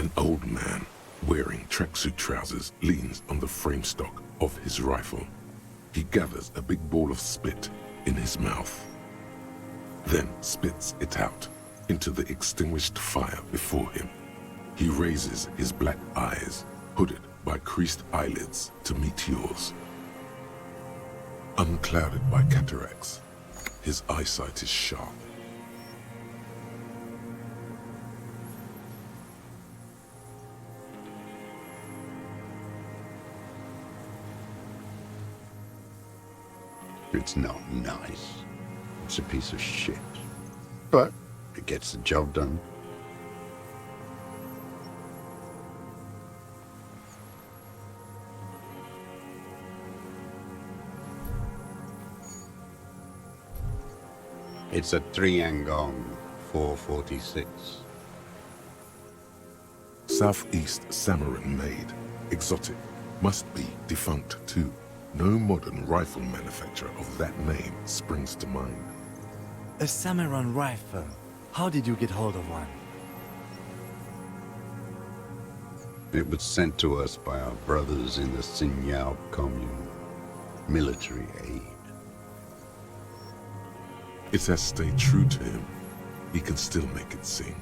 An old man wearing tracksuit trousers leans on the frame stock of his rifle. He gathers a big ball of spit in his mouth, then spits it out into the extinguished fire before him. He raises his black eyes, hooded by creased eyelids, to meet yours. Unclouded by cataracts, his eyesight is sharp. It's not nice. It's a piece of shit. But it gets the job done. It's a Triangong 446. Southeast Samarin made, exotic, must be defunct too. No modern rifle manufacturer of that name springs to mind. A Samaran rifle. How did you get hold of one? It was sent to us by our brothers in the Sinyao commune. Military aid. It has stayed true to him. He can still make it sing.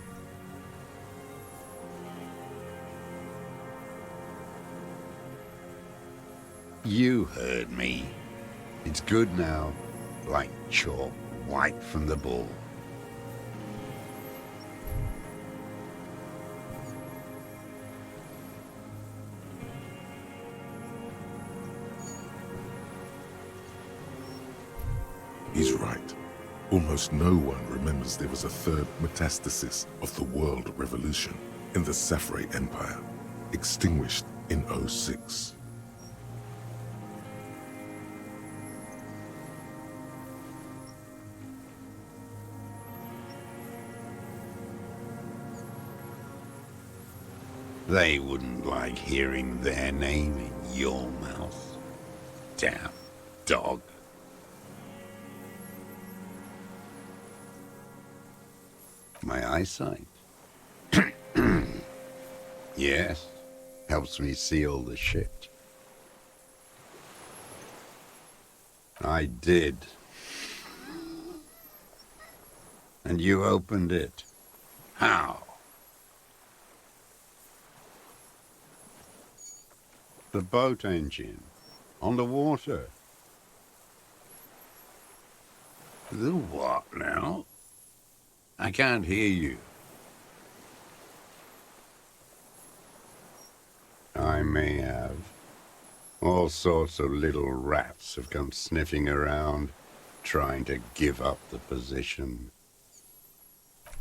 You heard me. It's good now, like chalk, white from the bull. He's right. Almost no one remembers there was a third metastasis of the world revolution in the Safre Empire, extinguished in '06. They wouldn't like hearing their name in your mouth. Damn dog. My eyesight? Yes, helps me see all the shit. I did. And you opened it. How? The boat engine. On the water. The what now? I can't hear you. I may have. All sorts of little rats have come sniffing around, trying to give up the position.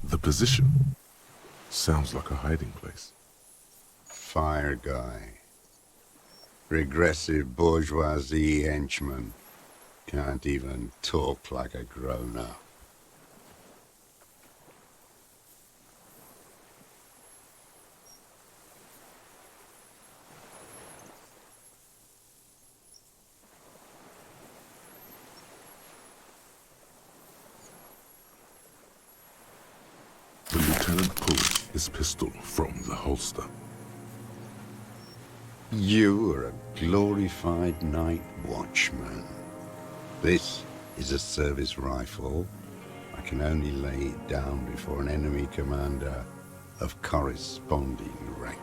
The position sounds like a hiding place. Fire guy. Regressive bourgeoisie henchman. Can't even talk like a grown-up. The lieutenant pulls his pistol from the holster. You are a glorified night watchman. This is a service rifle. I can only lay it down before an enemy commander of corresponding rank.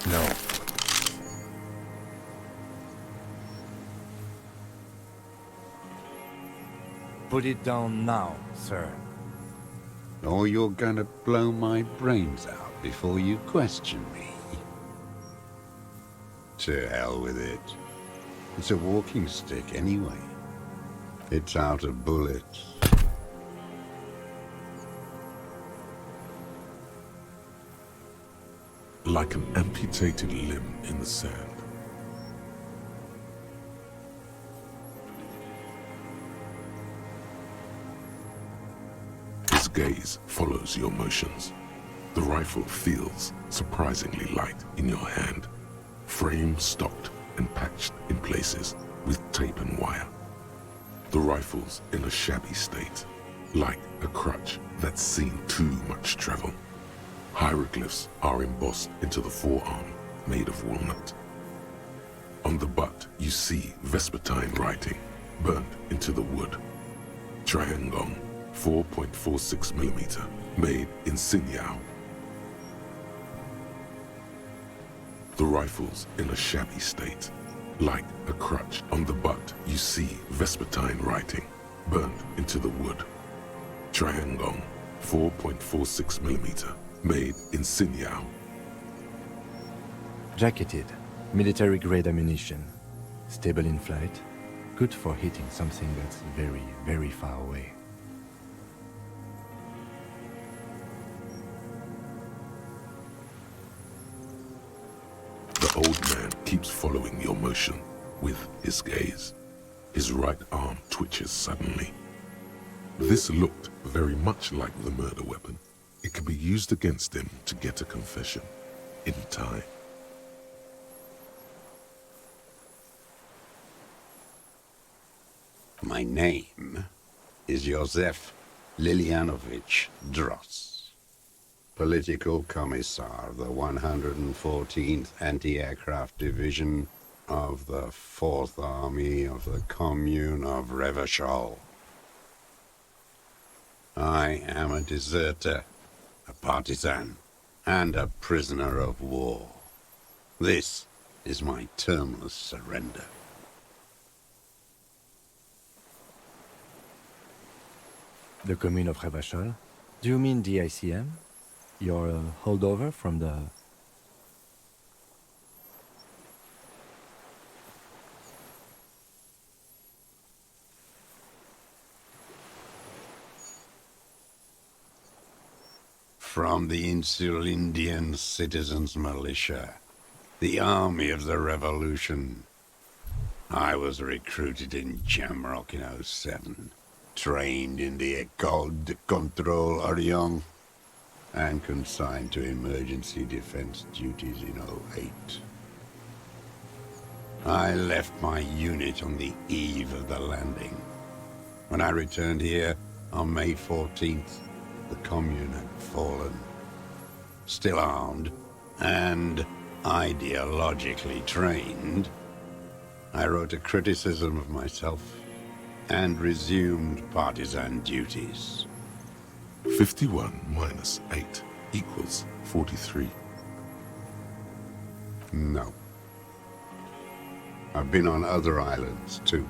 No. Put it down now, sir. Or you're gonna blow my brains out before you question me. To hell with it. It's a walking stick anyway. It's out of bullets. Like an amputated limb in the sand. His gaze follows your motions. The rifle feels surprisingly light in your hand. Frame stocked and patched in places with tape and wire. The rifle's in a shabby state, like a crutch that's seen too much travel. Hieroglyphs are embossed into the forearm, made of walnut. On the butt, you see Vespertine writing, burnt into the wood. Triangong, 4.46mm, made in Sinyao. The rifle's in a shabby state, like a crutch. On the butt, you see Vespertine writing, burnt into the wood. Triangong, 4.46mm, made in Sinyao. Jacketed, military-grade ammunition, stable in flight, good for hitting something that's very, very far away. The old man keeps following your motion with his gaze. His right arm twitches suddenly. This looked very much like the murder weapon. It could be used against him to get a confession in time. My name is Josef Lilianovich Dross, Political Commissar of the 114th Anti-Aircraft Division of the 4th Army of the Commune of Revachol. I am a deserter, a partisan, and a prisoner of war. This is my termless surrender. The commune of Revachol? Do you mean the ICM? You're a holdover from the... From the Insular Indian Citizens Militia, the army of the revolution. I was recruited in Jamrock in '07, trained in the École de Contrôle Oyun, and consigned to emergency defense duties in '08. I left my unit on the eve of the landing. When I returned here on May 14th, the commune had fallen. Still armed and ideologically trained, I wrote a criticism of myself and resumed partisan duties. 51 minus 8 equals 43. No. I've been on other islands, too.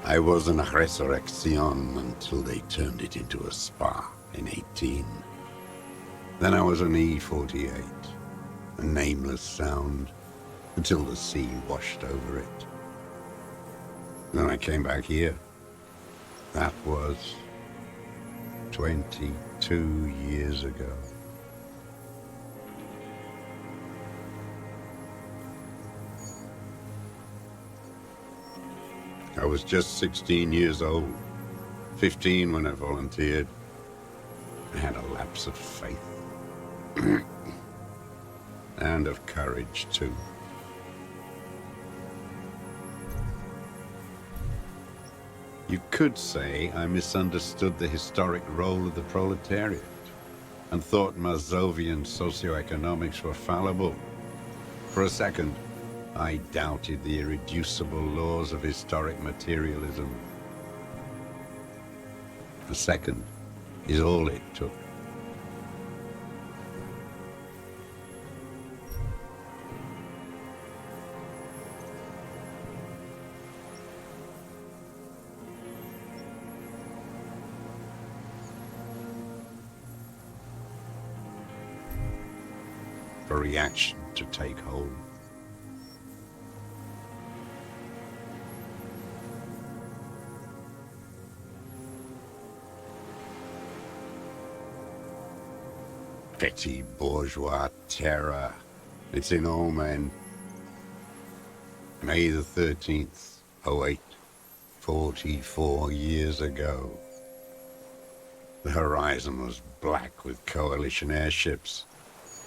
I was an resurrection until they turned it into a spa in 18. Then I was an E-48, a nameless sound, until the sea washed over it. Then I came back here. That was 22 years ago. I was just 16 years old, 15 when I volunteered. I had a lapse of faith. And of courage, too. You could say I misunderstood the historic role of the proletariat and thought Mazovian socioeconomics were fallible. For a second, I doubted the irreducible laws of historic materialism. A second is all it took. For reaction to take hold. Petty bourgeois terror. It's in all men. May the 13th, '08, 44 years ago. The horizon was black with coalition airships.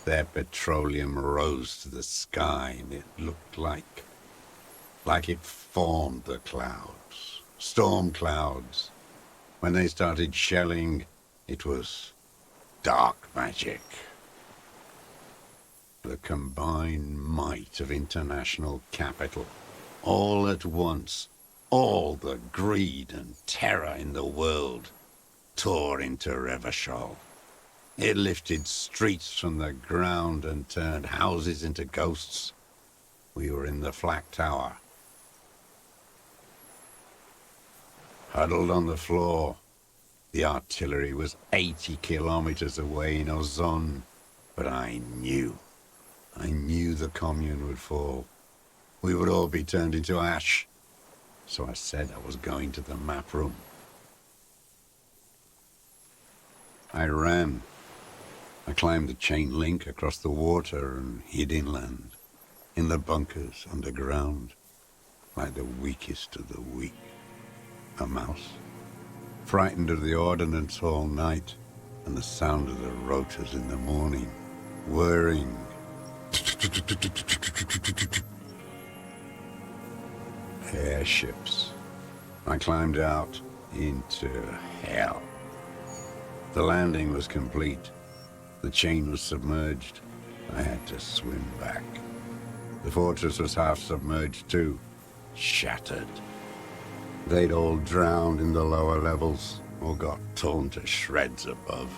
Their petroleum rose to the sky, and it looked like it formed the clouds, storm clouds. When they started shelling, it was dark magic. The combined might of international capital, all at once, all the greed and terror in the world, tore into Revachol. It lifted streets from the ground and turned houses into ghosts. We were in the flak tower, huddled on the floor. The artillery was 80 kilometers away in Oyun, but I knew the commune would fall. We would all be turned into ash. So I said I was going to the map room. I ran. I climbed the chain link across the water and hid inland, in the bunkers underground, like the weakest of the weak. A mouse, frightened of the ordnance all night and the sound of the rotors in the morning, whirring. Airships. I climbed out into hell. The landing was complete. The chain was submerged. I had to swim back. The fortress was half submerged too, shattered. They'd all drowned in the lower levels or got torn to shreds above.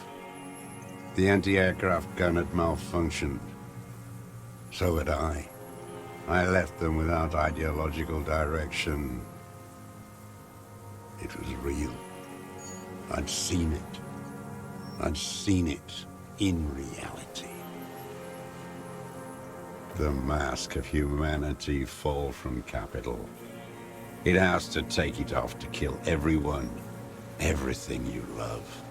The anti-aircraft gun had malfunctioned. So had I. I left them without ideological direction. It was real. I'd seen it. I'd seen it in reality. The mask of humanity fall from capital. It has to take it off to kill everyone, everything you love.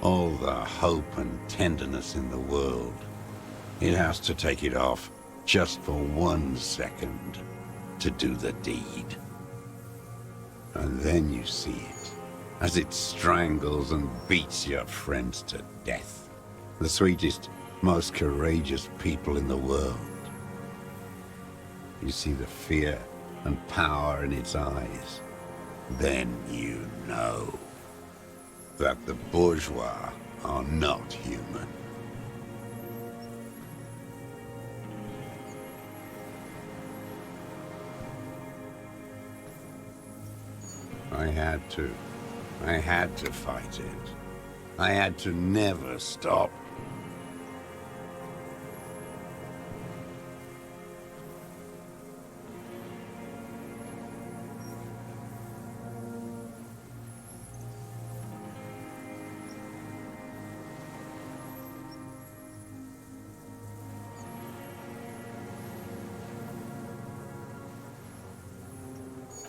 All the hope and tenderness in the world. It has to take it off just for 1 second to do the deed. And then you see it, as it strangles and beats your friends to death. The sweetest, most courageous people in the world. You see the fear and power in its eyes. Then you know that the bourgeois are not human. I had to fight it. I had to never stop.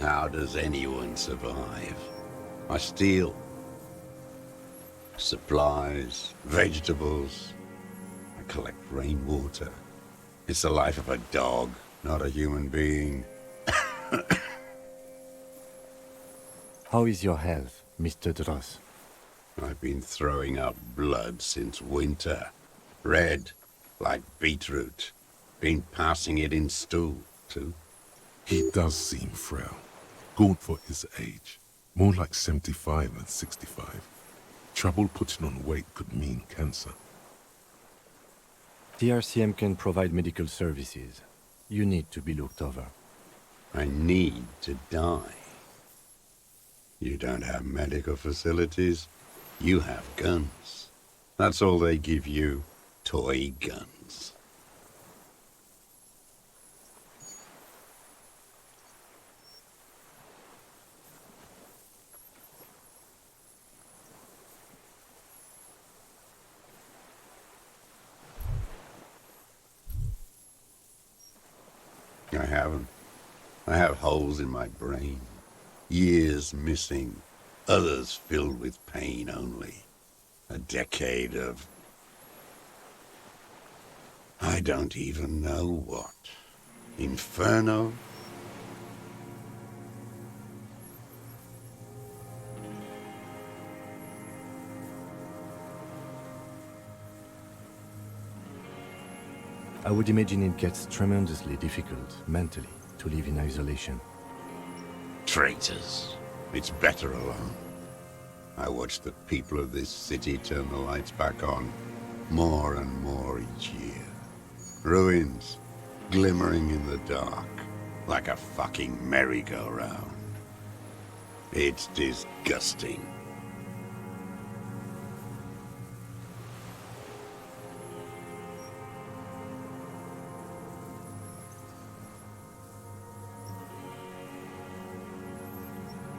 How does anyone survive? I steal supplies, vegetables. I collect rainwater. It's the life of a dog, not a human being. How is your health, Mr. Dross? I've been throwing up blood since winter. Red, like beetroot. Been passing it in stool, too. He does seem frail. Gaunt for his age. More like 75 than 65. Trouble putting on weight could mean cancer. The RCM can provide medical services. You need to be looked over. I need to die. You don't have medical facilities. You have guns. That's all they give you. Toy guns. I haven't. I have holes in my brain. Years missing. Others filled with pain only. A decade of... I don't even know what. Inferno? I would imagine it gets tremendously difficult mentally to live in isolation. Traitors. It's better alone. I watch the people of this city turn the lights back on more and more each year. Ruins, glimmering in the dark, like a fucking merry-go-round. It's disgusting.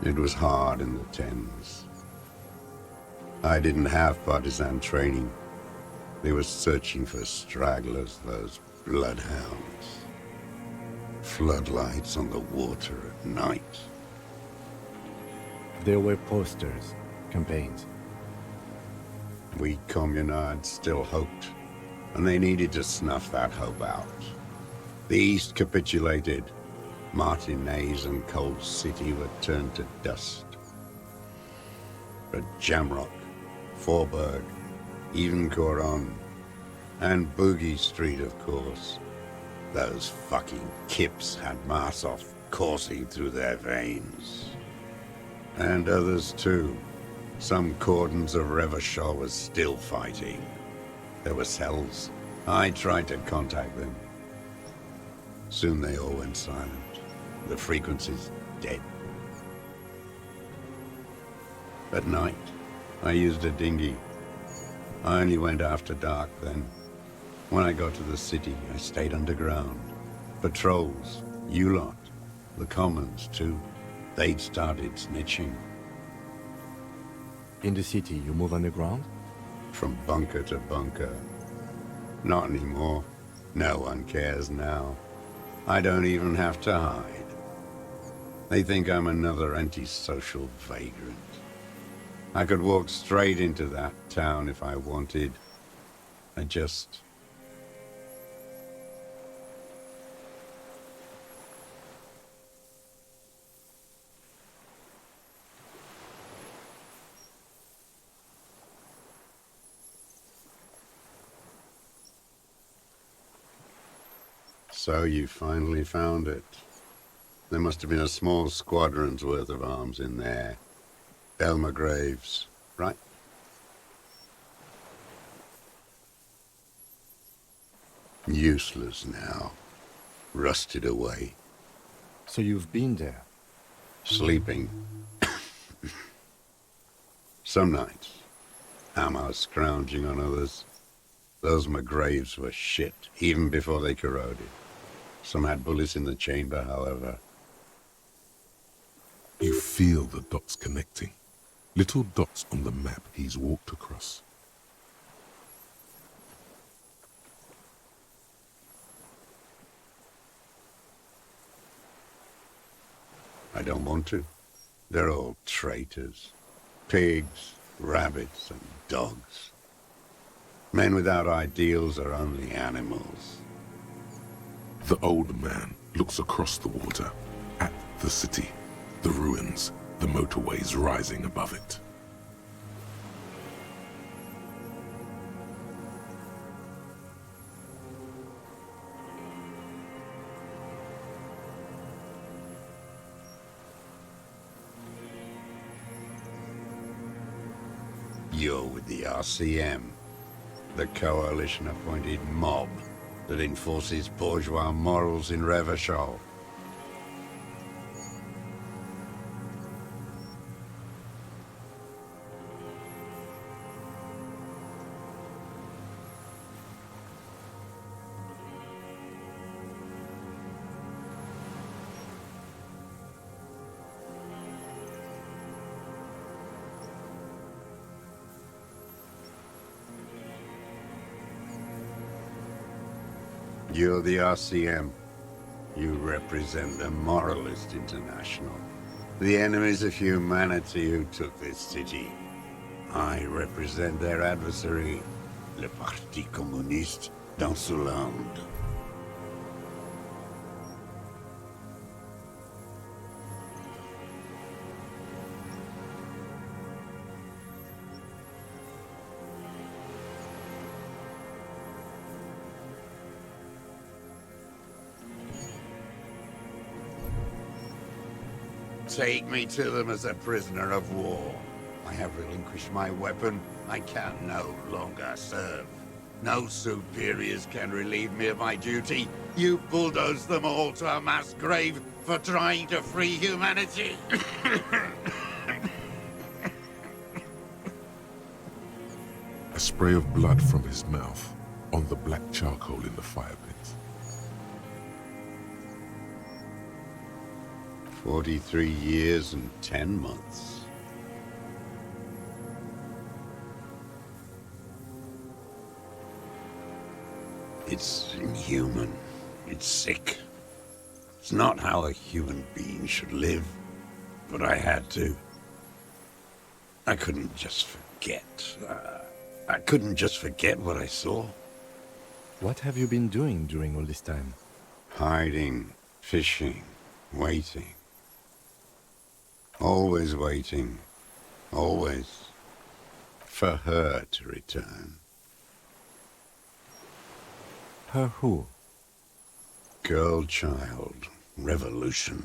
It was hard in the tens. I didn't have partisan training. They were searching for stragglers, those bloodhounds. Floodlights on the water at night. There were posters, campaigns. We communards still hoped, and they needed to snuff that hope out. The East capitulated. Martinez and Cold City were turned to dust. But Jamrock, Forburg, even Coron, and Boogie Street, of course. Those fucking kips had Marsov coursing through their veins. And others too. Some cordons of Revachol was still fighting. There were cells. I tried to contact them. Soon they all went silent. The frequency's dead. At night, I used a dinghy. I only went after dark then. When I got to the city, I stayed underground. Patrols, you lot, the commons too. They'd started snitching. In the city, you move underground? From bunker to bunker. Not anymore. No one cares now. I don't even have to hide. They think I'm another antisocial vagrant. I could walk straight into that town if I wanted. I just... So you finally found it. There must have been a small squadron's worth of arms in there. Elmer Graves, right? Useless now. Rusted away. So you've been there? Sleeping. Some nights. Ammo scrounging on others. Those McGraves were shit, even before they corroded. Some had bullets in the chamber, however. You feel the dots connecting. Little dots on the map he's walked across. I don't want to. They're all traitors. Pigs, rabbits, and dogs. Men without ideals are only animals. The old man looks across the water, at the city, the ruins, the motorways rising above it. You're with the RCM, the coalition-appointed mob that enforces bourgeois morals in Revachol. You're the RCM. You represent the Moralist International. The enemies of humanity who took this city. I represent their adversary, le Parti Communiste dans ce land. Take me to them as a prisoner of war. I have relinquished my weapon. I can no longer serve. No superiors can relieve me of my duty. You bulldoze them all to a mass grave for trying to free humanity. A spray of blood from his mouth on the black charcoal in the fire pit. 43 years and 10 months. It's inhuman. It's sick. It's not how a human being should live. But I had to. I couldn't just forget. I couldn't just forget what I saw. What have you been doing during all this time? Hiding, fishing, waiting. Always waiting. Always. For her to return. Her who? Girl, child, revolution.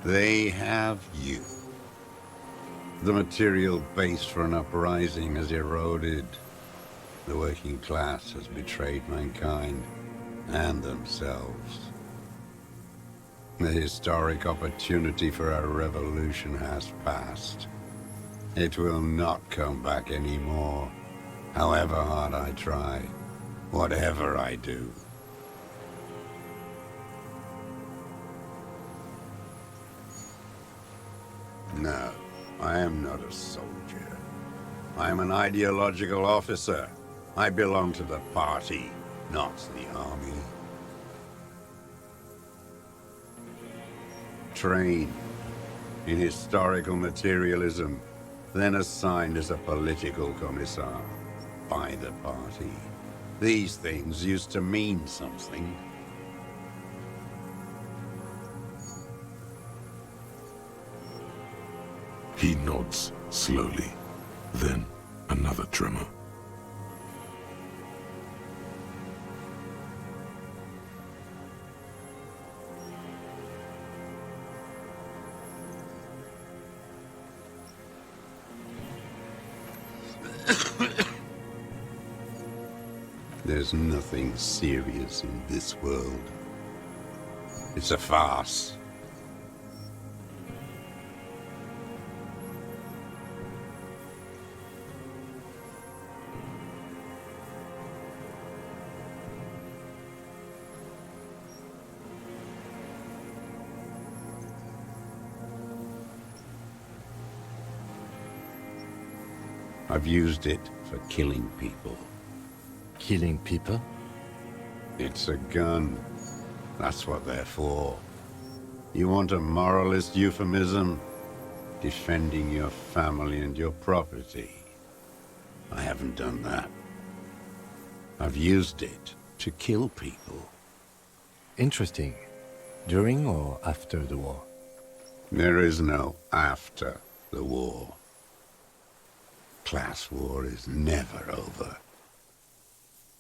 They have you. The material base for an uprising has eroded. The working class has betrayed mankind and themselves. The historic opportunity for a revolution has passed. It will not come back anymore, however hard I try, whatever I do. No, I am not a soldier. I am an ideological officer. I belong to the party, not the army. Trained in historical materialism, then assigned as a political commissar by the party. These things used to mean something. He nods slowly, then another tremor. There's nothing serious in this world. It's a farce. I've used it for killing people. Killing people? It's a gun. That's what they're for. You want a moralist euphemism? Defending your family and your property. I haven't done that. I've used it to kill people. Interesting. During or after the war? There is no after the war. Class war is never over.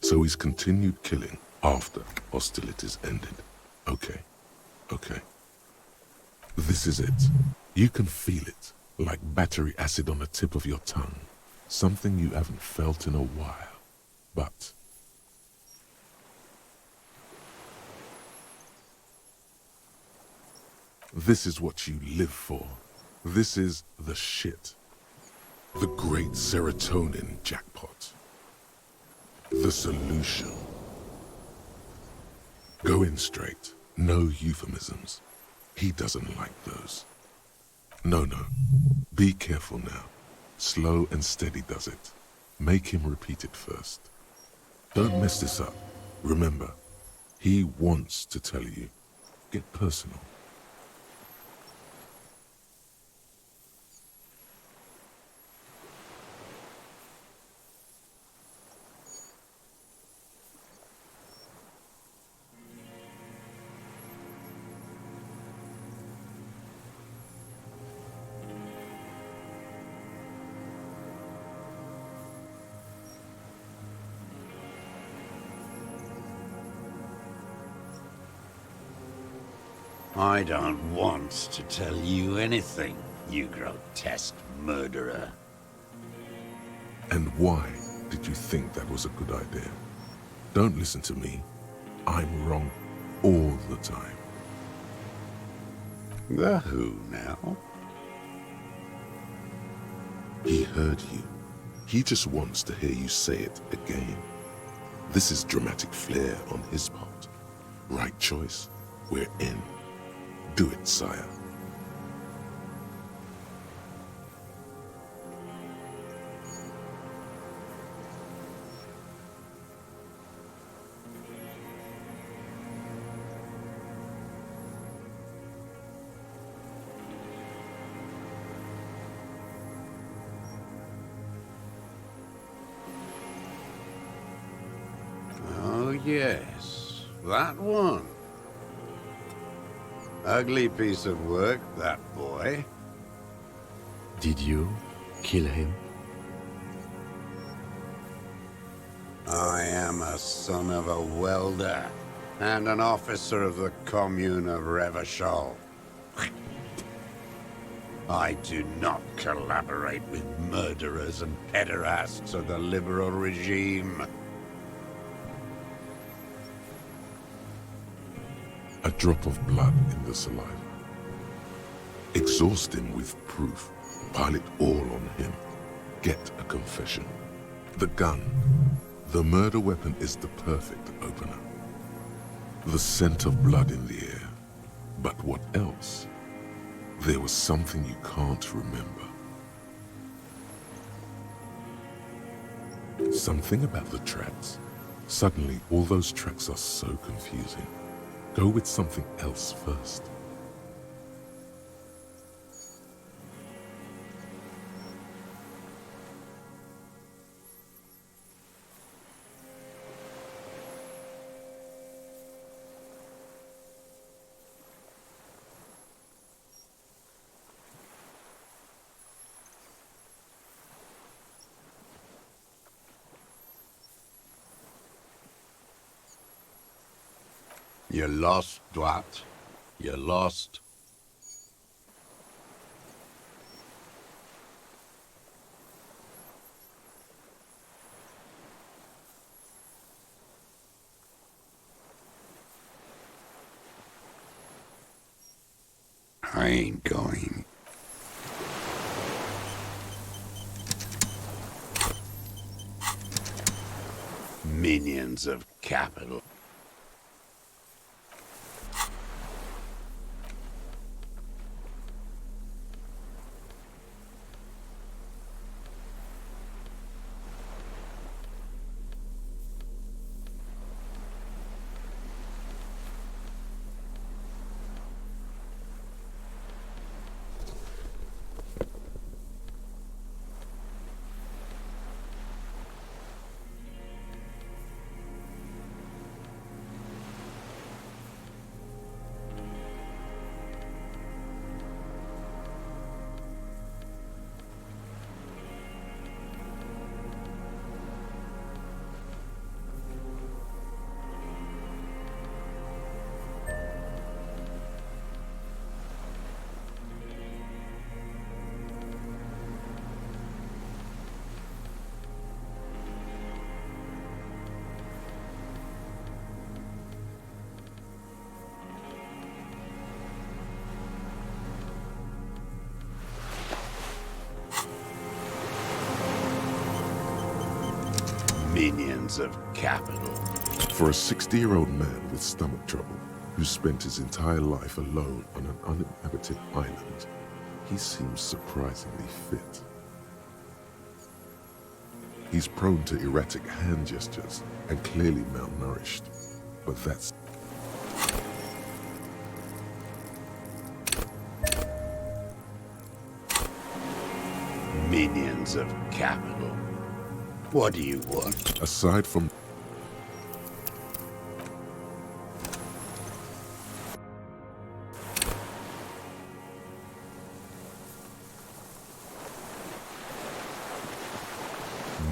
So he's continued killing after hostilities ended. Okay, okay. This is it. You can feel it, like battery acid on the tip of your tongue. Something you haven't felt in a while. But This is what you live for. This is the shit. The great serotonin jackpot. The solution. Go in straight. No euphemisms. He doesn't like those. No. Be careful now. Slow and steady does it. Make him repeat it first. Don't mess this up. Remember, he wants to tell you. Get personal. I don't want to tell you anything, you grotesque murderer. And why did you think that was a good idea? Don't listen to me. I'm wrong all the time. The who now? He heard you. He just wants to hear you say it again. This is dramatic flair on his part. Right choice. We're in. Do it, sire. Oh, yes. That one. Ugly piece of work, that boy. Did you kill him? I am a son of a welder and an officer of the commune of Revachol. I do not collaborate with murderers and pederasts of the liberal regime. A drop of blood in the saliva. Exhaust him with proof. Pile it all on him. Get a confession. The gun. The murder weapon is the perfect opener. The scent of blood in the air. But what else? There was something you can't remember. Something about the tracks. Suddenly, all those tracks are so confusing. Go with something else first. You're lost, Dwat. You're lost. I ain't going. Minions of capital. Minions of capital. For a 60-year-old man with stomach trouble who spent his entire life alone on an uninhabited island, he seems surprisingly fit. He's prone to erratic hand gestures and clearly malnourished, but that's... Minions of capital. What do you want? Aside from...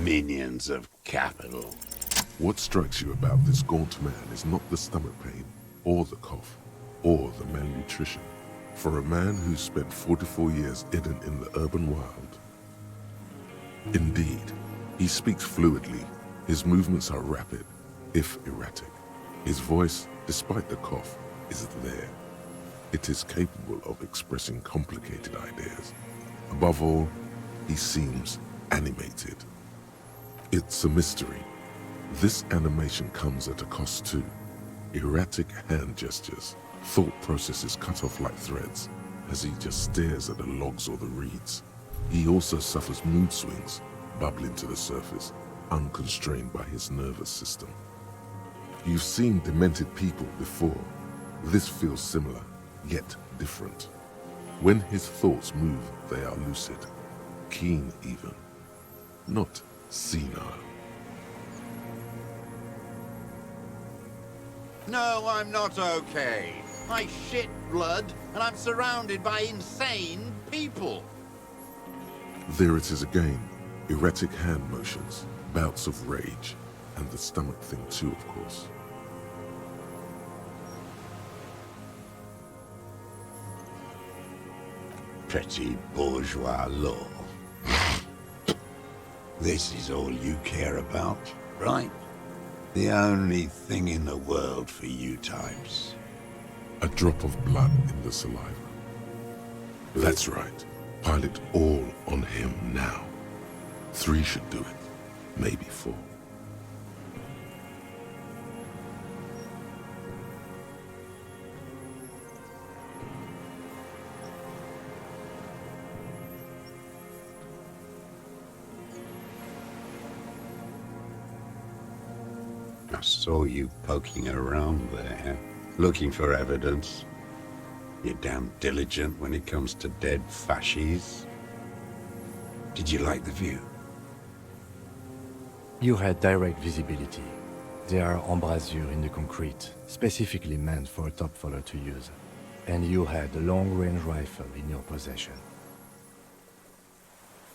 Minions of capital. What strikes you about this gaunt man is not the stomach pain, or the cough, or the malnutrition. For a man who spent 44 years hidden in the urban wild. Indeed, he speaks fluidly. His movements are rapid, if erratic. His voice, despite the cough, is there. It is capable of expressing complicated ideas. Above all, he seems animated. It's a mystery. This animation comes at a cost too. Erratic hand gestures, thought processes cut off like threads, as he just stares at the logs or the reeds. He also suffers mood swings, bubbling to the surface, unconstrained by his nervous system. You've seen demented people before. This feels similar, yet different. When his thoughts move, they are lucid, keen even, not senile. No, I'm not okay. I shit blood, and I'm surrounded by insane people. There it is again, erratic hand motions, bouts of rage, and the stomach thing too, of course. Petty bourgeois law. This is all you care about, right? The only thing in the world for you types. A drop of blood in the saliva. That's right. Pile it all on him now. 3 should do it. Maybe 4. I saw you poking around there, looking for evidence. You're damn diligent when it comes to dead fascies. Did you like the view? You had direct visibility. There are embrasures in the concrete, specifically meant for a top follower to use. And you had a long-range rifle in your possession.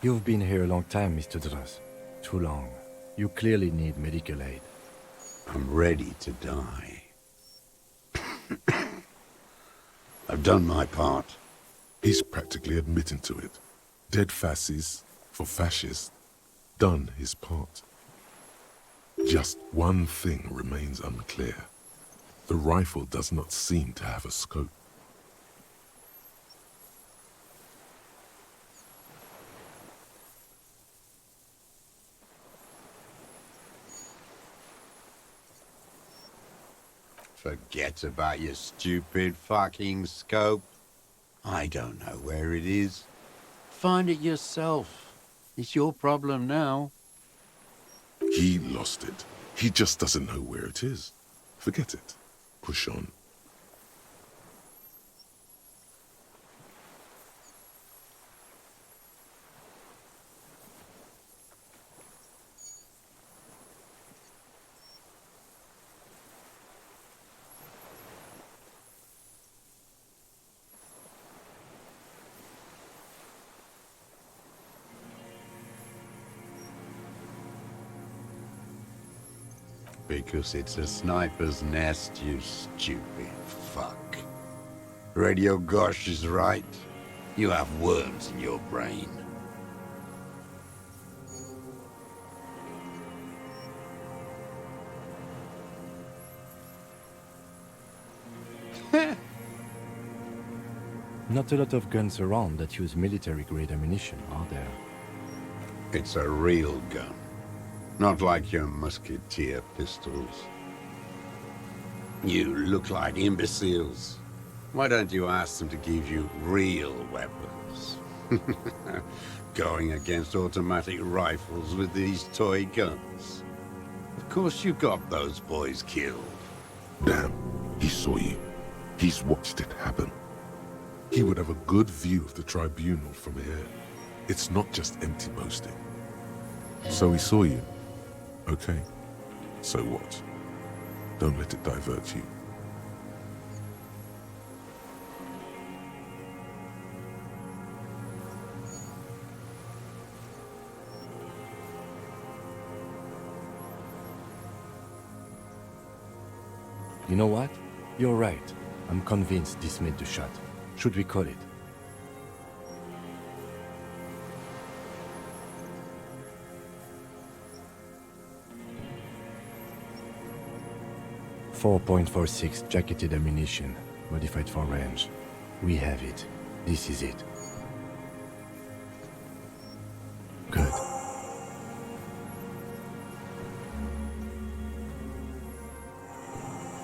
You've been here a long time, Mr. Druss. Too long. You clearly need medical aid. I'm ready to die. I've done my part. He's practically admitting to it. Dead fascists for fascists. Done his part. Just one thing remains unclear. The rifle does not seem to have a scope. Forget about your stupid fucking scope. I don't know where it is. Find it yourself. It's your problem now. He lost it. He just doesn't know where it is. Forget it. Push on. Because it's a sniper's nest, you stupid fuck. Radio Gosh is right. You have worms in your brain. Not a lot of guns around that use military-grade ammunition, are there? It's a real gun. Not like your musketeer pistols. You look like imbeciles. Why don't you ask them to give you real weapons? Going against automatic rifles with these toy guns. Of course you got those boys killed. Damn, he saw you. He's watched it happen. He would have a good view of the tribunal from here. It's not just empty boasting. So he saw you. Okay. So what? Don't let it divert you. You know what? You're right. I'm convinced this made the shot. Should we call it? .46 jacketed ammunition, modified for range. We have it. This is it. Good.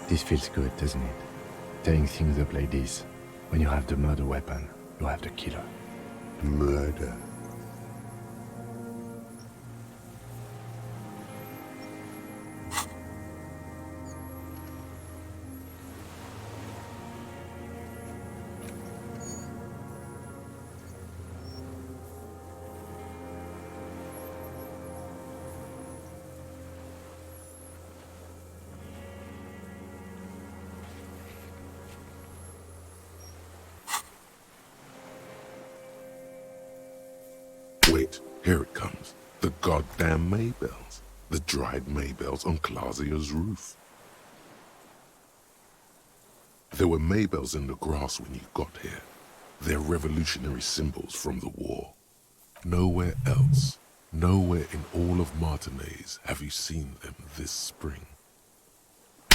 This feels good, doesn't it? Tearing things up like this. When you have the murder weapon, you have the killer. Murder. Wait, here it comes. The goddamn Maybells. The dried Maybells on Clausia's roof. There were Maybells in the grass when you got here. They're revolutionary symbols from the war. Nowhere else, nowhere in all of Martinez have you seen them this spring.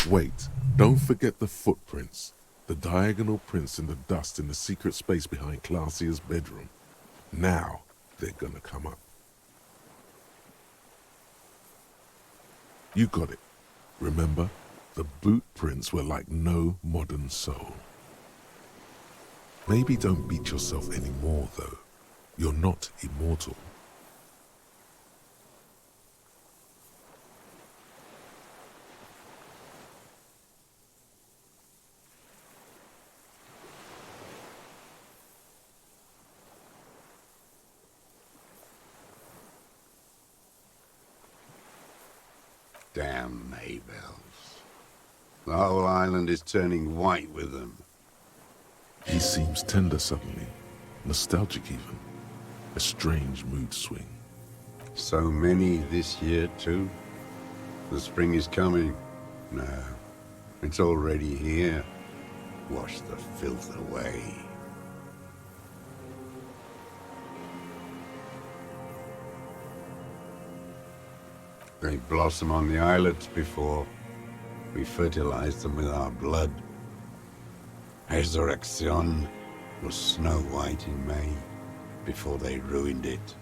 Wait, don't forget the footprints. The diagonal prints in the dust in the secret space behind Clausia's bedroom. Now, they're gonna come up. You got it. Remember? The boot prints were like no modern soul. Maybe don't beat yourself anymore, though. You're not immortal. Damn Maybells. The whole island is turning white with them. He seems tender suddenly, nostalgic even. A strange mood swing. So many this year, too. The spring is coming. No, it's already here. Wash the filth away. They blossom on the islets before we fertilize them with our blood. Resurrection was snow white in May before they ruined it.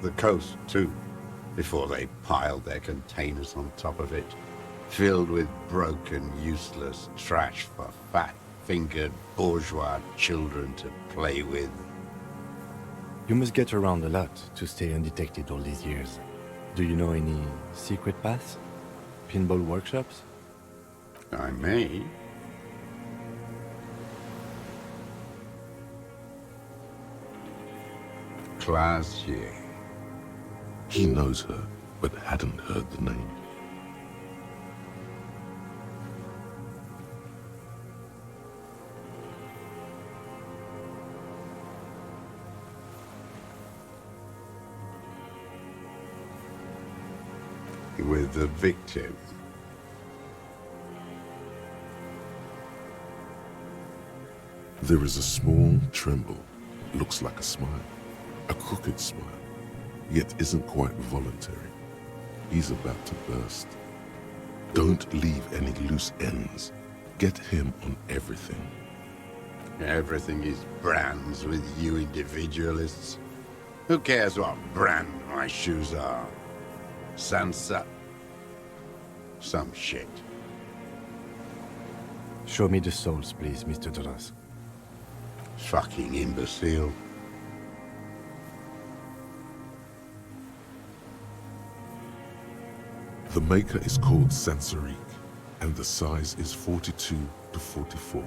The coast, too, before they piled their containers on top of it, filled with broken, useless trash for fat-fingered bourgeois children to play with. You must get around a lot to stay undetected all these years. Do you know any secret paths? Pinball workshops? I may. Classier. He knows her, but hadn't heard the name. With the victim. There is a small tremble, looks like a smile, a crooked smile, yet isn't quite voluntary. He's about to burst. Don't leave any loose ends. Get him on everything. Everything is brands with you individualists. Who cares what brand my shoes are? Sansa? Some shit. Show me the souls, please, Mr. Dross. Fucking imbecile. The maker is called Sansariq, and the size is 42 to 44.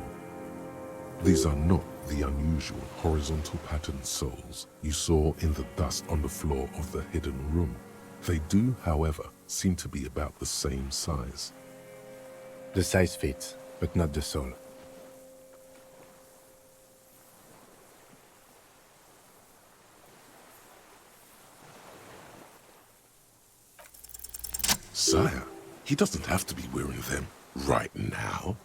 These are not the unusual horizontal patterned souls you saw in the dust on the floor of the hidden room. They do, however, seem to be about the same size. The size fits, but not the soul. Sire, he doesn't have to be wearing them right now.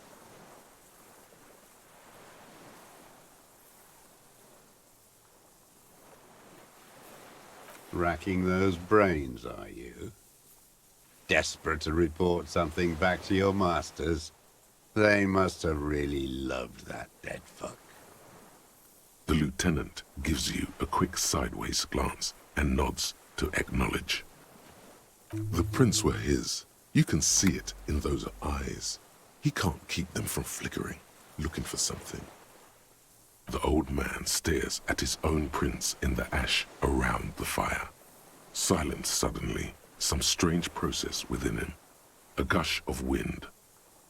Racking those brains, are you? Desperate to report something back to your masters? They must have really loved that dead fuck. The lieutenant gives you a quick sideways glance and nods to acknowledge. The prints were his. You can see it in those eyes. He can't keep them from flickering, looking for something. The old man stares at his own prints in the ash around the fire. Silent suddenly, some strange process within him. A gush of wind.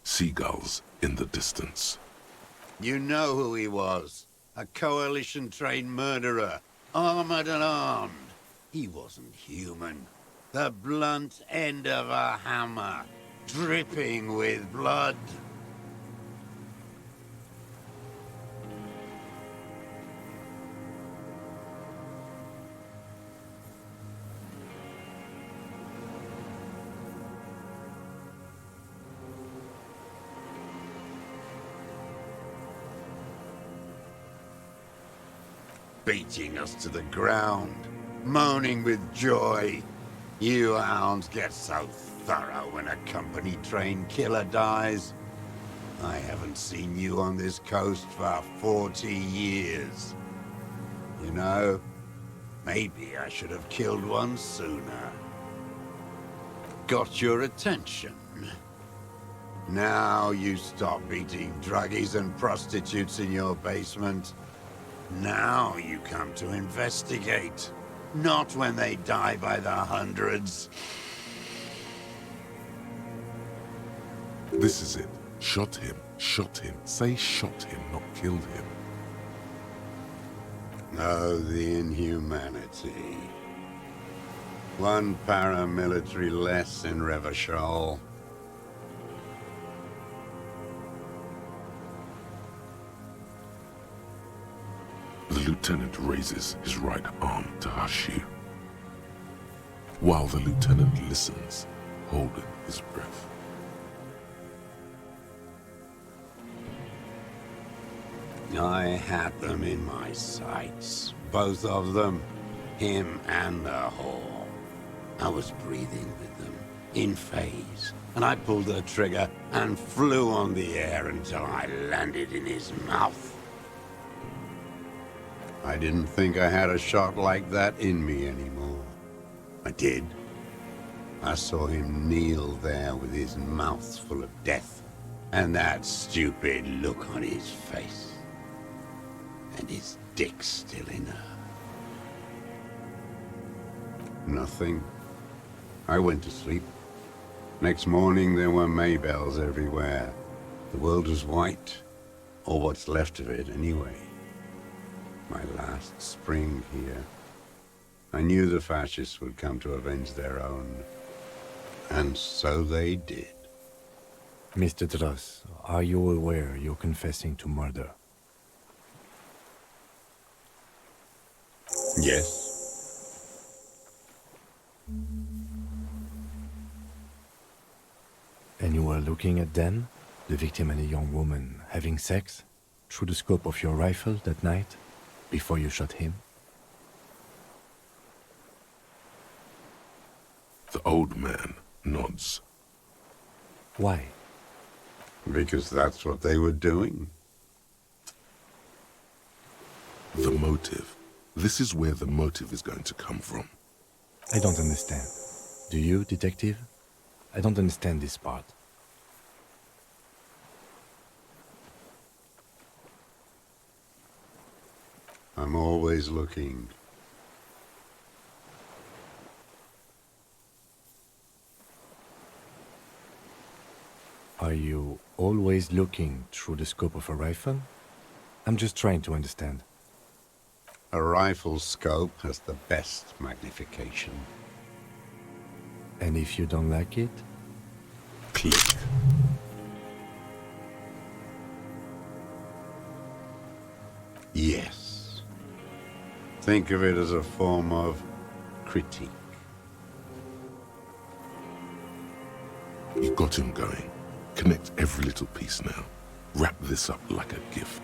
Seagulls in the distance. You know who he was. A coalition-trained murderer. Armored and armed. He wasn't human. The blunt end of a hammer. Dripping with blood. Beating us to the ground, moaning with joy. You hounds get so thorough when a company-trained killer dies. I haven't seen you on this coast for 40 years. You know, maybe I should have killed one sooner. Got your attention. Now you stop beating druggies and prostitutes in your basement. Now you come to investigate. Not when they die by the hundreds. This is it. Shot him. Shot him. Say shot him, not killed him. Oh, the inhumanity. One paramilitary less in Revachol. The lieutenant raises his right arm to hush you, while the lieutenant listens, holding his breath. I had them in my sights, both of them, him and the whore. I was breathing with them, in phase, and I pulled the trigger and flew on the air until I landed in his mouth. I didn't think I had a shot like that in me anymore. I did. I saw him kneel there with his mouth full of death, and that stupid look on his face. And his dick still in her. Nothing. I went to sleep. Next morning there were Maybells everywhere. The world was white, or what's left of it anyway. My last spring here. I knew the fascists would come to avenge their own. And so they did. Mr. Dross, are you aware you're confessing to murder? Yes. And you were looking at them, the victim and a young woman, having sex, through the scope of your rifle that night, before you shot him? The old man nods. Why? Because that's what they were doing. The motive This is where the motive is going to come from. I don't understand. Do you, detective? I don't understand this part. I'm always looking. Are you always looking through the scope of a rifle? I'm just trying to understand. A rifle scope has the best magnification. And if you don't like it? Click. Yes. Think of it as a form of critique. You got him going. Connect every little piece now. Wrap this up like a gift.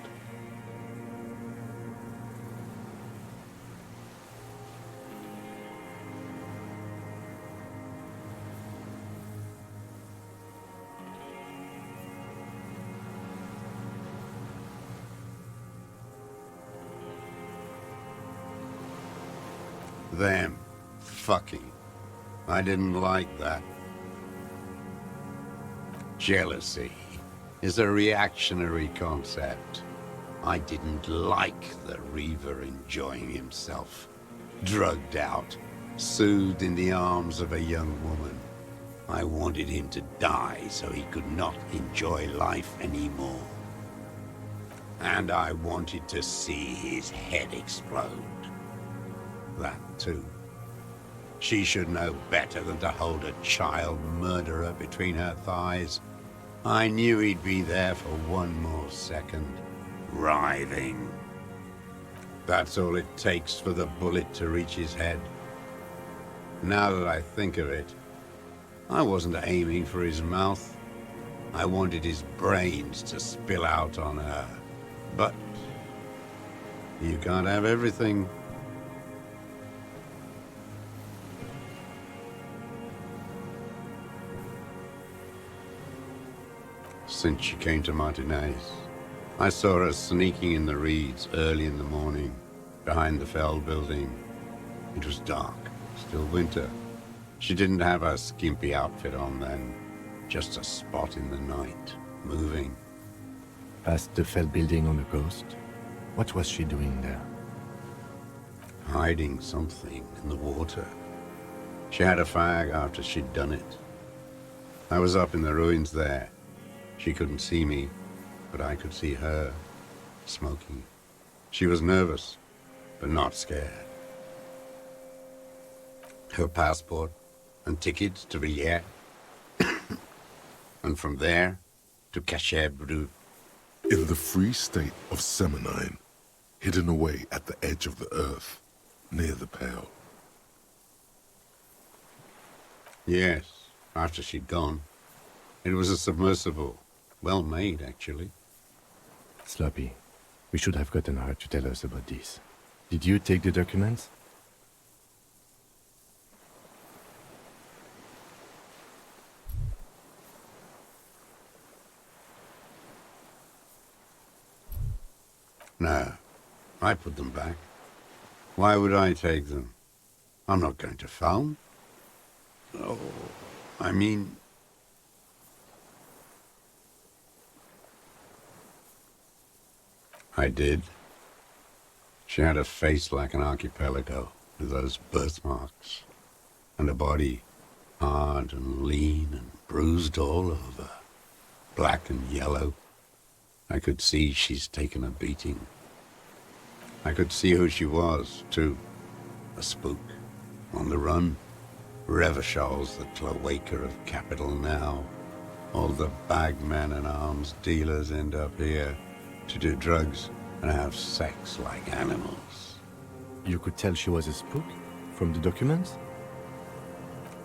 Them fucking. I didn't like that. Jealousy is a reactionary concept. I didn't like the Reaver enjoying himself, drugged out, soothed in the arms of a young woman. I wanted him to die so he could not enjoy life anymore. And I wanted to see his head explode. That too. She should know better than to hold a child murderer between her thighs. I knew he'd be there for one more second, writhing. That's all it takes for the bullet to reach his head. Now that I think of it, I wasn't aiming for his mouth. I wanted his brains to spill out on her. But you can't have everything. Since she came to Martinez, I saw her sneaking in the reeds early in the morning, behind the Feld building. It was dark, still winter. She didn't have her skimpy outfit on then, just a spot in the night, moving. Past the Feld building on the coast? What was she doing there? Hiding something in the water. She had a fag after she'd done it. I was up in the ruins there. She couldn't see me, but I could see her, smoking. She was nervous, but not scared. Her passport and tickets to Villiers, and from there to Cachet Brut. In the free state of Seminine, hidden away at the edge of the earth, near the Pale. Yes, after she'd gone. It was a submersible. Well made, actually. Sloppy. We should have gotten her to tell us about this. Did you take the documents? No, I put them back. Why would I take them? I'm not going to phone. Oh, I mean... I did. She had a face like an archipelago, with those birthmarks, and a body hard and lean and bruised all over, black and yellow. I could see she's taken a beating. I could see who she was, too. A spook, on the run. Revachol's the cloaca of capital now. All the bagmen and arms dealers end up here to do drugs and have sex like animals. You could tell she was a spook from the documents?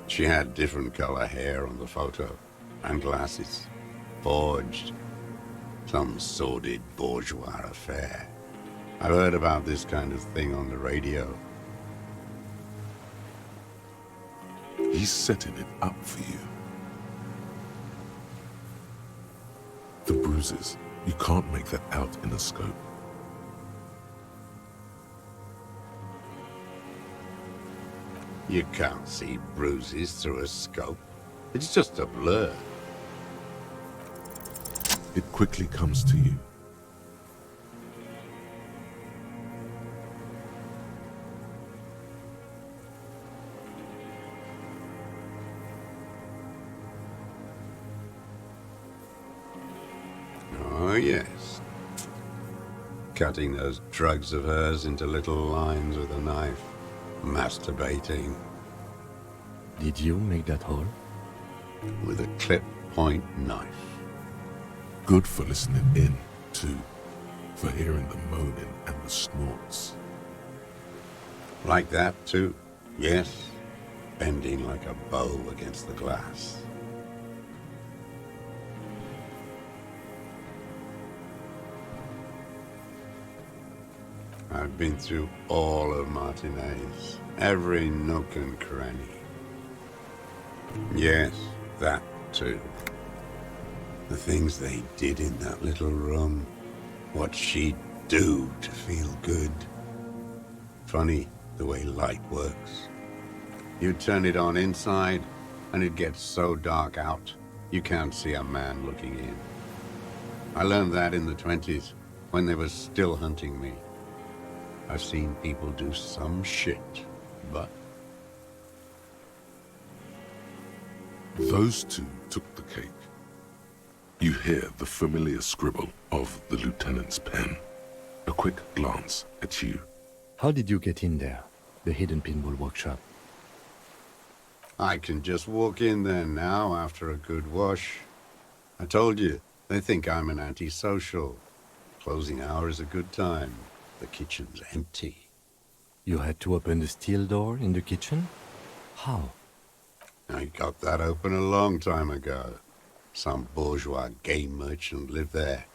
She had different color hair on the photo, and glasses, forged. Some sordid bourgeois affair. I've heard about this kind of thing on the radio. He's setting it up for you. The bruises, you can't make that out in a scope. You can't see bruises through a scope. It's just a blur. It quickly comes to you. Oh, yes. Cutting those drugs of hers into little lines with a knife. Masturbating. Did you make that hole? With a clip point knife. Good for listening in, too. For hearing the moaning and the snorts. Like that, too? Yes. Bending like a bow against the glass. I've been through all of Martinez, every nook and cranny. Yes, that too. The things they did in that little room, what she'd do to feel good. Funny the way light works. You turn it on inside, and it gets so dark out, you can't see a man looking in. I learned that in the 20s, when they were still hunting me. I've seen people do some shit, but... Those two took the cake. You hear the familiar scribble of the lieutenant's pen. A quick glance at you. How did you get in there? The hidden pinball workshop. I can just walk in there now after a good wash. I told you, they think I'm an antisocial. Closing hour is a good time. The kitchen's empty. You had to open the steel door in the kitchen? How? I got that open a long time ago. Some bourgeois game merchant lived there.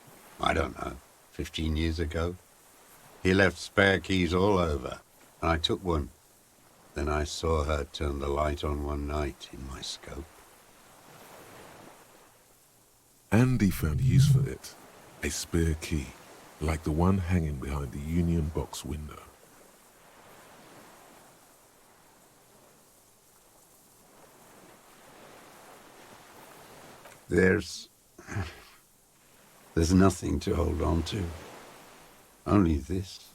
I don't know, 15 years ago. He left spare keys all over, and I took one. Then I saw her turn the light on one night in my scope. Andy found use for it. A spare key, like the one hanging behind the Union box window. There's nothing to hold on to. Only this.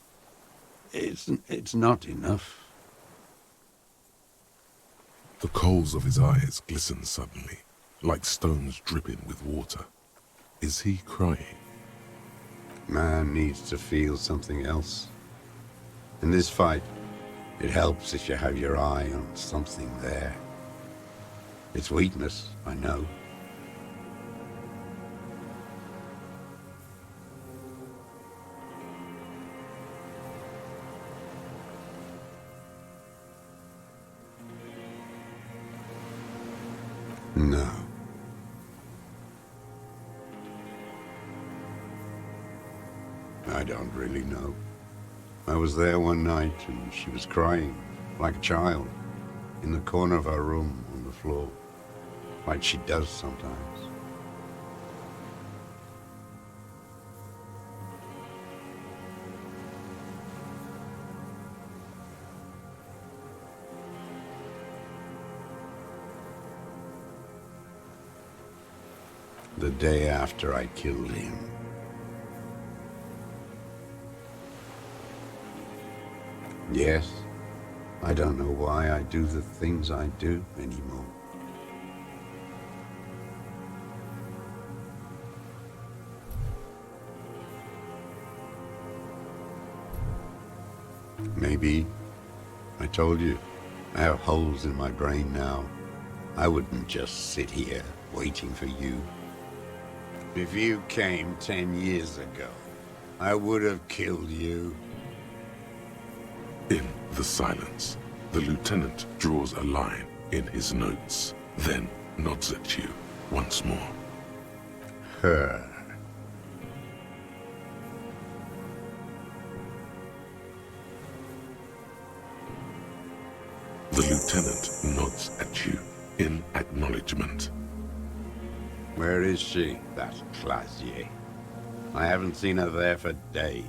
It's not enough. The coals of his eyes glisten suddenly, like stones dripping with water. Is he crying? Man needs to feel something else. In this fight, it helps if you have your eye on something there. It's weakness, I know. No. I don't really know. I was there one night and she was crying, like a child, in the corner of her room on the floor, like she does sometimes. The day after I killed him. Yes, I don't know why I do the things I do anymore. Maybe, I told you, I have holes in my brain now. I wouldn't just sit here waiting for you. If you came 10 years ago, I would have killed you. In the silence, the lieutenant draws a line in his notes, then nods at you once more. Her. The lieutenant nods at you in acknowledgement. Where is she, that Clasier? I haven't seen her there for days.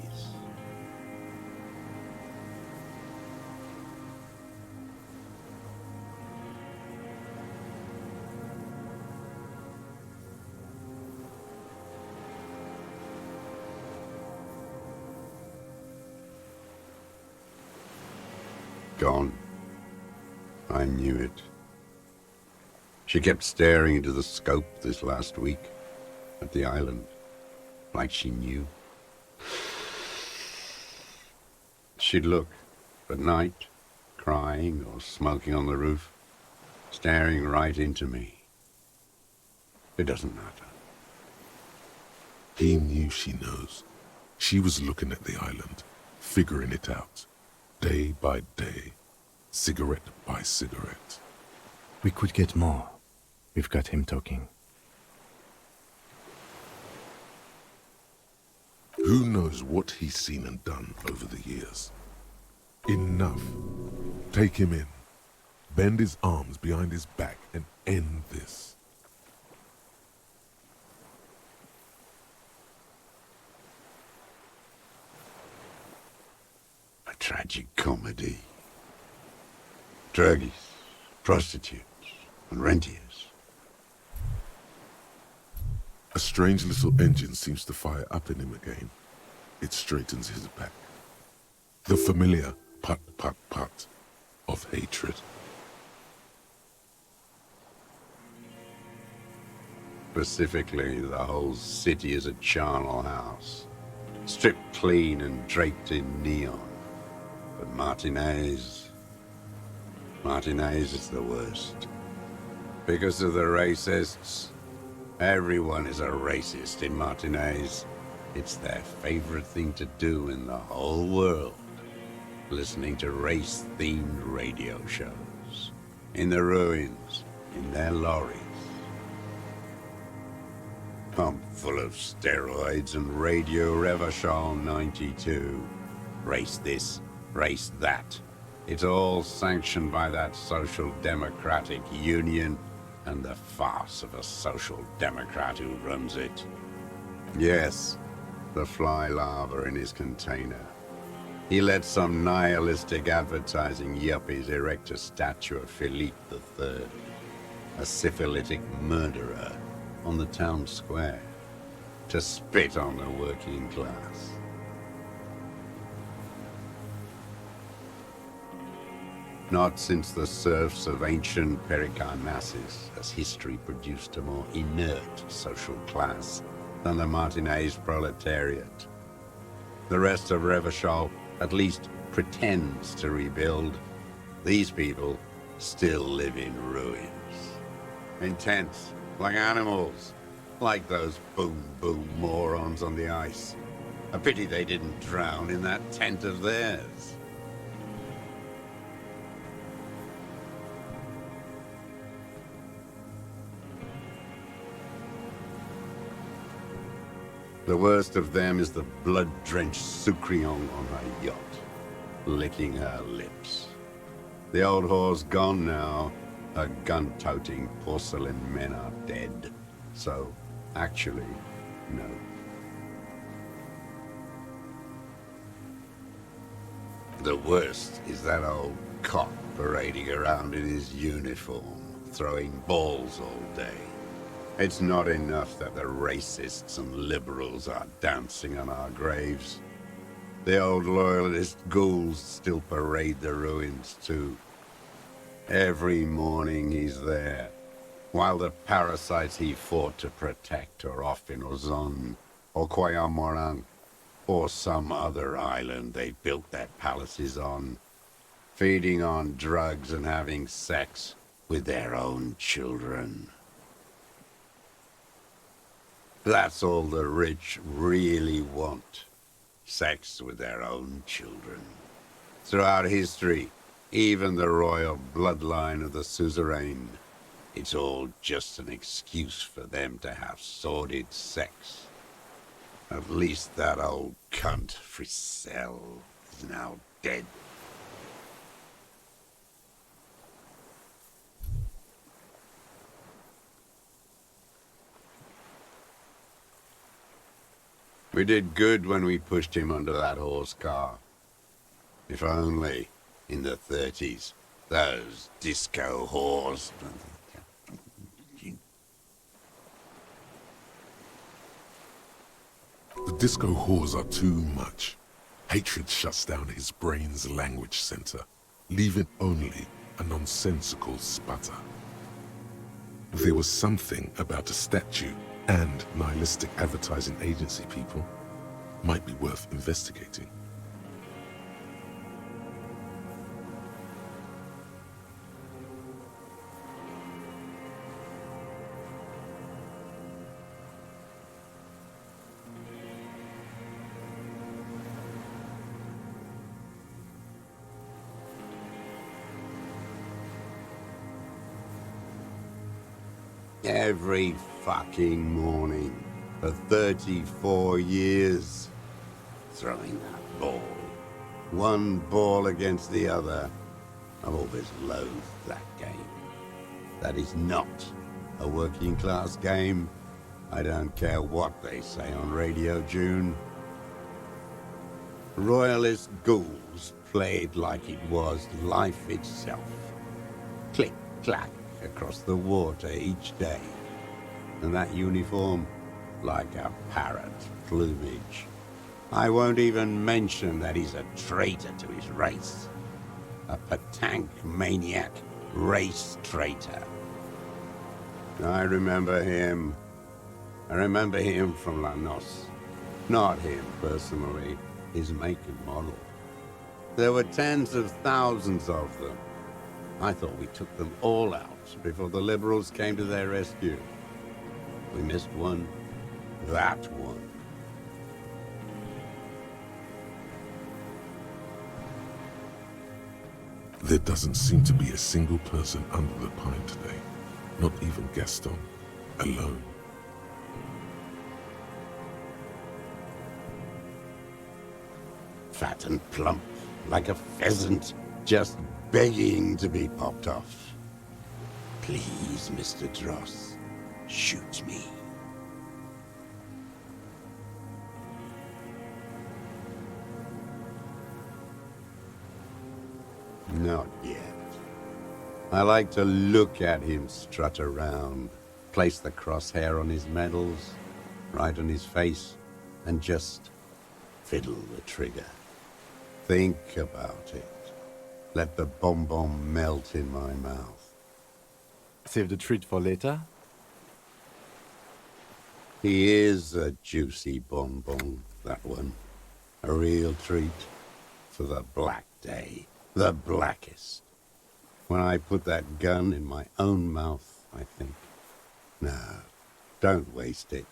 Gone. I knew it. She kept staring into the scope this last week at the island, like she knew. She'd look at night, crying or smoking on the roof, staring right into me. It doesn't matter. He knew she knows. She was looking at the island, figuring it out, day by day, cigarette by cigarette. We could get more. We've got him talking. Who knows what he's seen and done over the years? Enough. Take him in. Bend his arms behind his back and end this. A tragic comedy. Druggies, prostitutes, and rentiers. A strange little engine seems to fire up in him again. It straightens his back. The familiar put, put, put of hatred. Specifically, the whole city is a charnel house, stripped clean and draped in neon. But Martinez is the worst. Because of the racists, everyone is a racist in Martinez. It's their favorite thing to do in the whole world. Listening to race-themed radio shows. In the ruins, in their lorries. Pumped full of steroids and Radio Revachol 92. Race this, race that. It's all sanctioned by that social democratic union and the farce of a social democrat who runs it. Yes, the fly larva in his container. He let some nihilistic advertising yuppies erect a statue of Philippe III, a syphilitic murderer, on the town square, to spit on the working class. Not since the serfs of ancient Pericarnassus has history produced a more inert social class than the Martinez proletariat. The rest of Revachol at least pretends to rebuild. These people still live in ruins. In tents, like animals, like those boom-boom morons on the ice. A pity they didn't drown in that tent of theirs. The worst of them is the blood-drenched Sucrion on her yacht, licking her lips. The old whore's gone now. Her gun-toting porcelain men are dead. So, actually, no. The worst is that old cop parading around in his uniform, throwing balls all day. It's not enough that the racists and liberals are dancing on our graves. The old loyalist ghouls still parade the ruins too. Every morning he's there, while the parasites he fought to protect are off in Ozon, or Koyamorang, or some other island they built their palaces on, feeding on drugs and having sex with their own children. That's all the rich really want. Sex with their own children. Throughout history, even the royal bloodline of the suzerain, it's all just an excuse for them to have sordid sex. At least that old cunt, Frisell, is now dead. We did good when we pushed him under that horse car. If only, in the 30s, those disco whores. The disco whores are too much. Hatred shuts down his brain's language center. leaving only a nonsensical sputter. There was something about a statue and nihilistic advertising agency people might be worth investigating. Every fucking morning for 34 years. Throwing that ball. One ball against the other. I've always loathed that game. That is not a working class game. I don't care what they say on Radio June. Royalist ghouls played like it was life itself. Click, clack across the water each day. And that uniform, like a parrot plumage. I won't even mention that he's a traitor to his race. A petanque maniac race traitor. I remember him. I remember him from La Noce. Not him personally, his make and model. There were tens of thousands of them. I thought we took them all out before the liberals came to their rescue. We missed one. That one. There doesn't seem to be a single person under the pine today, not even Gaston, alone. Fat and plump, like a pheasant, just begging to be popped off. Please, Mr. Dross, shoot me. Not yet. I like to look at him strut around, place the crosshair on his medals, right on his face, and just fiddle the trigger. Think about it. Let the bomb melt in my mouth. Save the treat for later? He is a juicy bonbon, that one. A real treat for the black day. The blackest. When I put that gun in my own mouth, I think, no, don't waste it.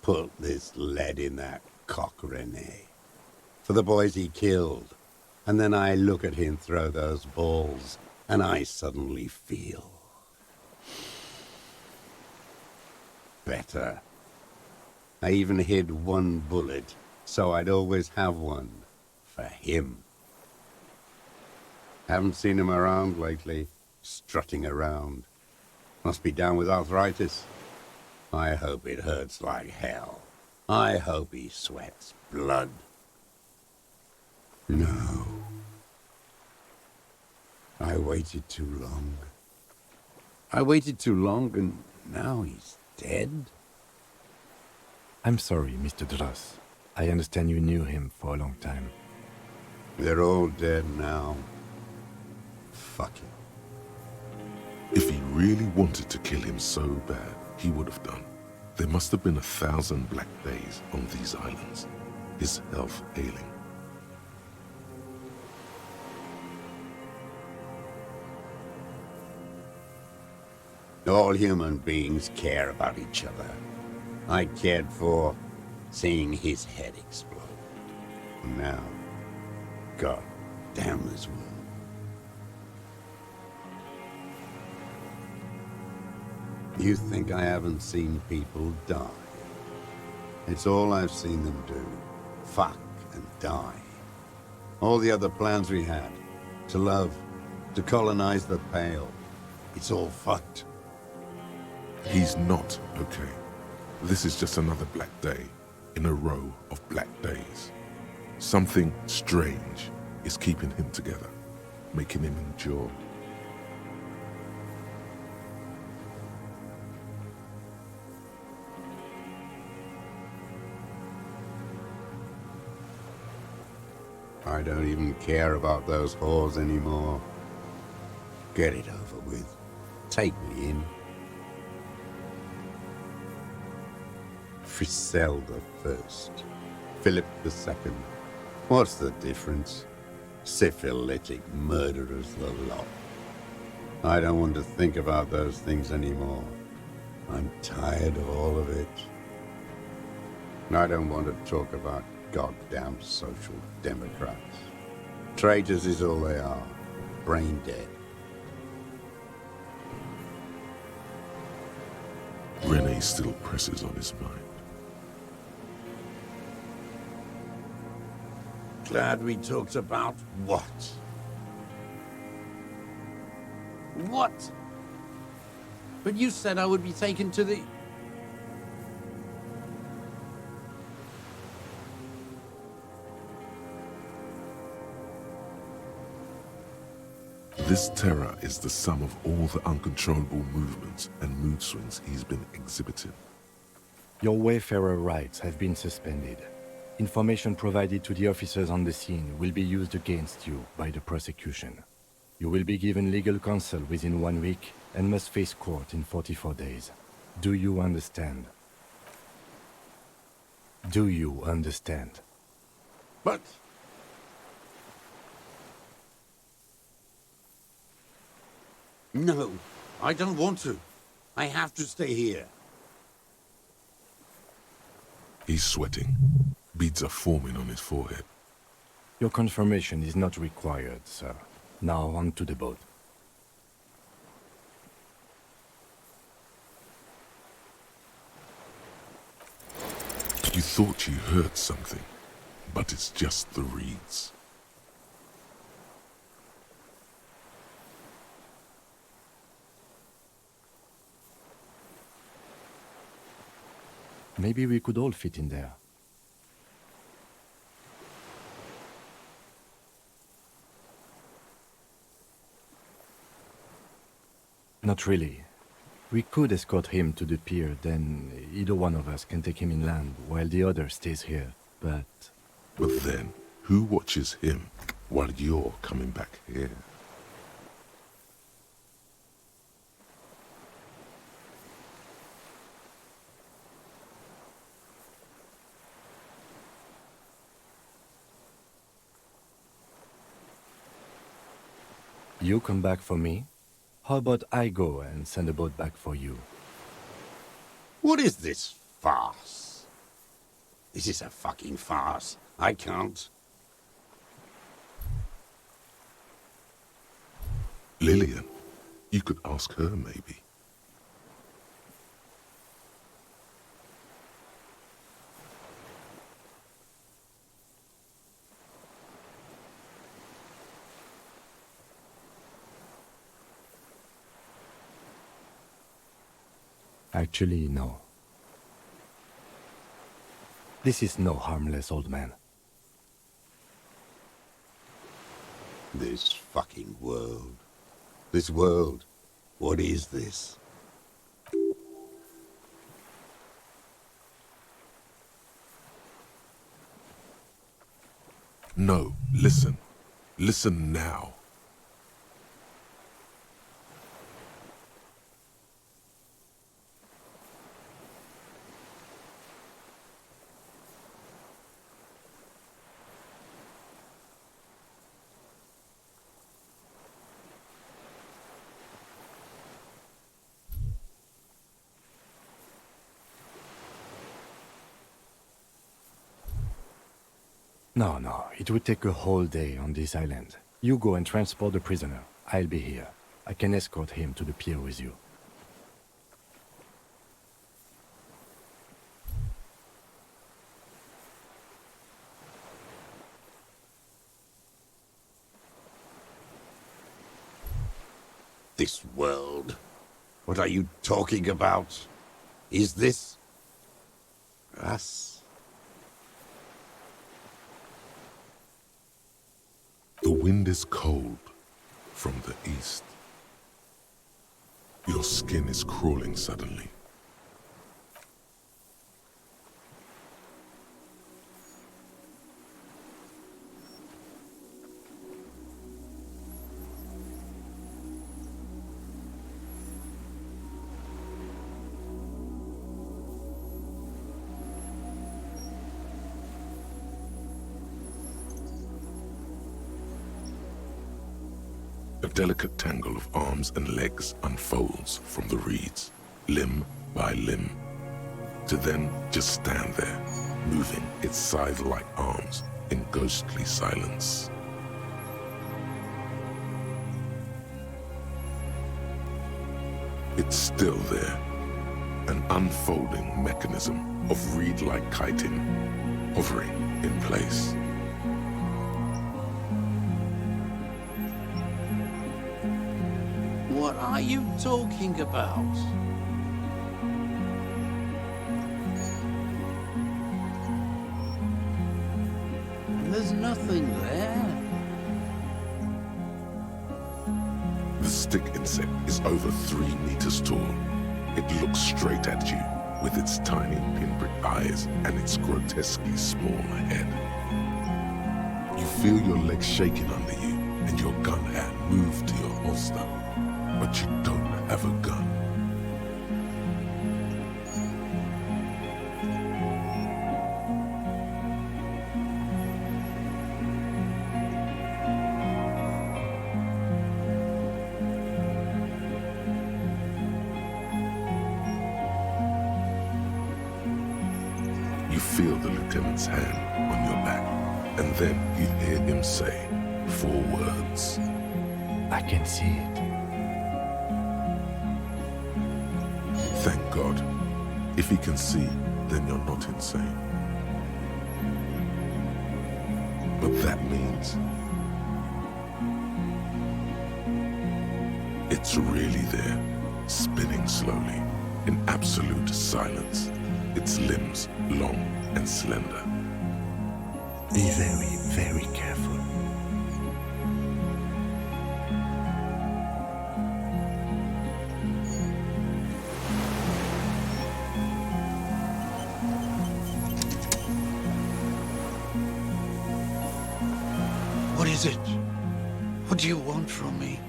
Put this lead in that cock René. For the boys he killed. And then I look at him throw those balls, and I suddenly feel better. I even hid one bullet, so I'd always have one for him. Haven't seen him around lately, strutting around. Must be down with arthritis. I hope it hurts like hell. I hope he sweats blood. No. I waited too long. I waited too long, and now he's dead? I'm sorry, Mr. Dross. I understand you knew him for a long time. They're all dead now. Fuck it. If he really wanted to kill him so bad, he would have done. There must have been 1,000 black days on these islands, his health ailing. All human beings care about each other. I cared for seeing his head explode. Now, God damn this world. You think I haven't seen people die? It's all I've seen them do. Fuck and die. All the other plans we had. To love. To colonize the Pale. It's all fucked. He's not okay. This is just another black day in a row of black days. Something strange is keeping him together, making him endure. I don't even care about those whores anymore. Get it over with. Take me in. Frisell the first. Philip the second. What's the difference? Syphilitic murderers the lot. I don't want to think about those things anymore. I'm tired of all of it. I don't want to talk about goddamn social democrats. Traitors is all they are. Brain dead. Rene still presses on his mind. Glad we talked about what? What? But you said I would be taken to the... This terror is the sum of all the uncontrollable movements and mood swings he's been exhibiting. Your Wayfarer rights have been suspended. Information provided to the officers on the scene will be used against you by the prosecution. You will be given legal counsel within 1 week and must face court in 44 days. Do you understand? Do you understand? But... No, I don't want to. I have to stay here. He's sweating. Beads are forming on his forehead. Your confirmation is not required, sir. Now on to the boat. You thought you heard something, but it's just the reeds. Maybe we could all fit in there. Not really. We could escort him to the pier, then either one of us can take him inland while the other stays here, but... But then, who watches him while you're coming back here? You come back for me? How about I go and send a boat back for you? What is this farce? This is a fucking farce. I can't. Lillian, you could ask her maybe. Actually, no. This is no harmless old man. This fucking world. This world. What is this? No, listen. Listen now. No, it would take a whole day on this island. You go and transport the prisoner. I'll be here. I can escort him to the pier with you. This world. What are you talking about? Is this... us? The wind is cold from the east. Your skin is crawling suddenly. A delicate tangle of arms and legs unfolds from the reeds, limb by limb, to then just stand there, moving its scythe-like arms in ghostly silence. It's still there, an unfolding mechanism of reed-like chitin, hovering in place. What are you talking about? There's nothing there. The stick insect is over 3 meters tall. It looks straight at you with its tiny pinprick eyes and its grotesquely small head. You feel your legs shaking under you and your gun hand move to your holster, but you don't have a gun. You feel the lieutenant's hand on your back, and then you hear him say 4 words. I can see it. Thank God. If he can see, then you're not insane. But that means it's really there, spinning slowly, in absolute silence, its limbs long and slender. Be very, very careful. What is it? What do you want from me?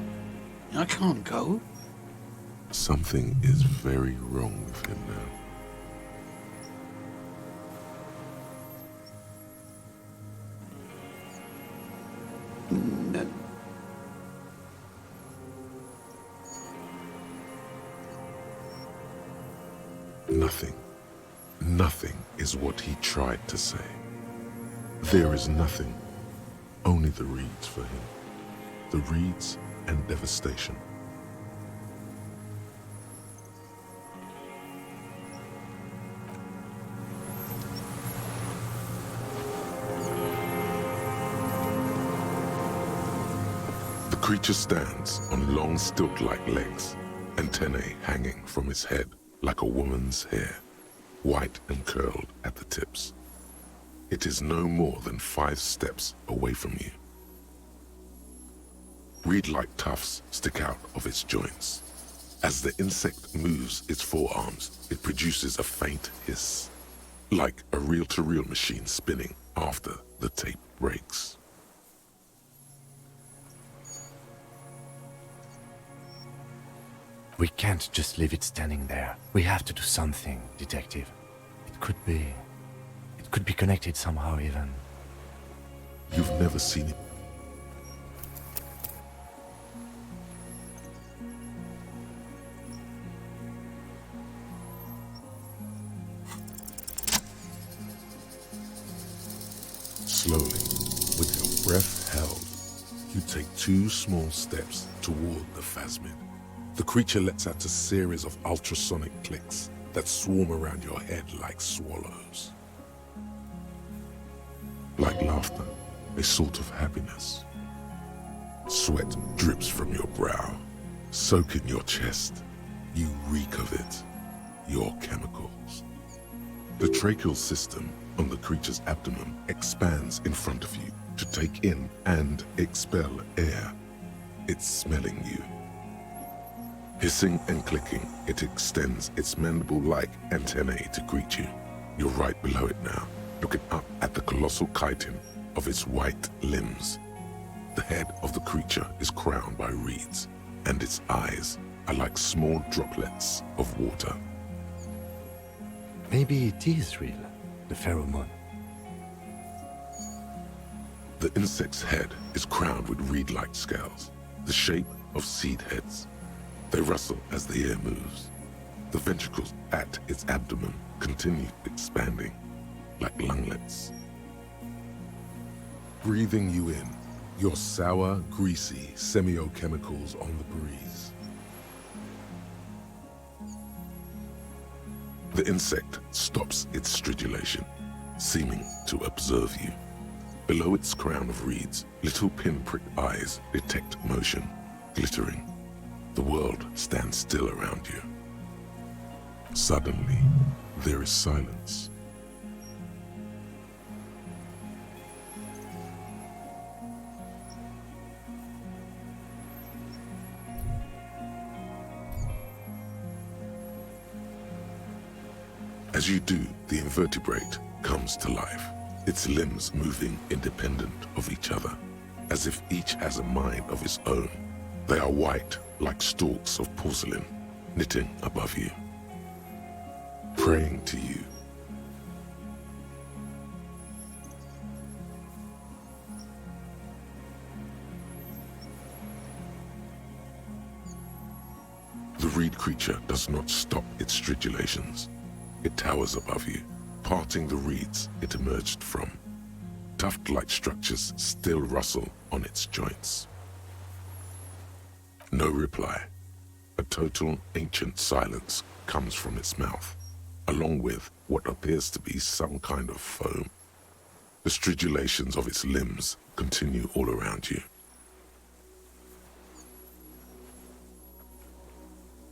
I can't go. Something is very wrong with him now. No. Nothing. Nothing is what he tried to say. There is nothing. Only the reeds for him. The reeds and devastation. The creature stands on long stilt-like legs, antennae hanging from his head like a woman's hair, white and curled at the tips. It is no more than 5 steps away from you. Reed-like tufts stick out of its joints. As the insect moves its forearms, it produces a faint hiss, like a reel-to-reel machine spinning after the tape breaks. We can't just leave it standing there. We have to do something, Detective. It could be connected somehow even. You've never seen it. Slowly, with your breath held, you take 2 small steps toward the phasmid. The creature lets out a series of ultrasonic clicks that swarm around your head like swallows. Like laughter, a sort of happiness. Sweat drips from your brow, soaking your chest. You reek of it, your chemicals. The tracheal system on the creature's abdomen expands in front of you to take in and expel air. It's smelling you. Hissing and clicking, it extends its mandible-like antennae to greet you. You're right below it now, looking up at the colossal chitin of its white limbs. The head of the creature is crowned by reeds, and its eyes are like small droplets of water. Maybe it is real, the pheromone. The insect's head is crowned with reed-like scales. The the shape of seed heads. They rustle as the air moves. The ventricles at its abdomen continue expanding like lunglets. Breathing you in, your sour, greasy semiochemicals on the breeze. The insect stops its stridulation, seeming to observe you. Below its crown of reeds, little pinprick eyes detect motion, glittering. The world stands still around you. Suddenly, there is silence. As you do, the invertebrate comes to life, its limbs moving independent of each other, as if each has a mind of its own. They are white, like stalks of porcelain, knitting above you, praying to you. The reed creature does not stop its stridulations. It towers above you, parting the reeds it emerged from. Tuft-like structures still rustle on its joints. No reply. A total ancient silence comes from its mouth, along with what appears to be some kind of foam. The stridulations of its limbs continue all around you.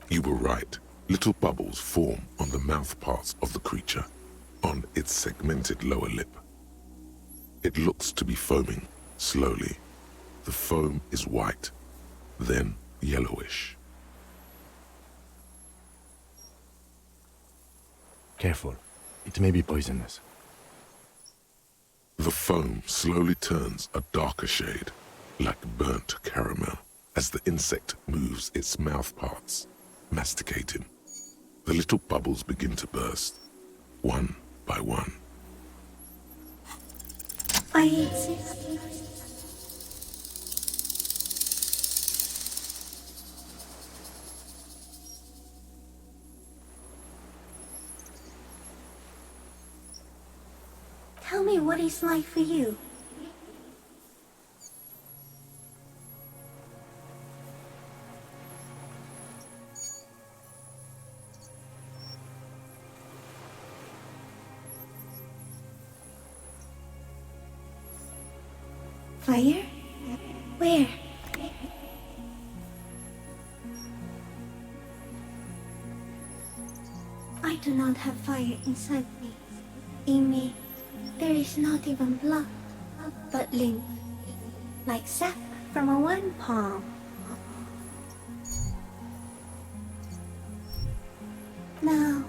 You were right. Little bubbles form on the mouth parts of the creature, on its segmented lower lip. It looks to be foaming, slowly. The foam is white, then yellowish. Careful. It may be poisonous. The foam slowly turns a darker shade, like burnt caramel, as the insect moves its mouth parts, masticating. The little bubbles begin to burst, one by one. I exist. Tell me what it's like for you. Fire? Where? I do not have fire inside me. In me, there is not even blood, but lymph, like sap from a wine palm. Now,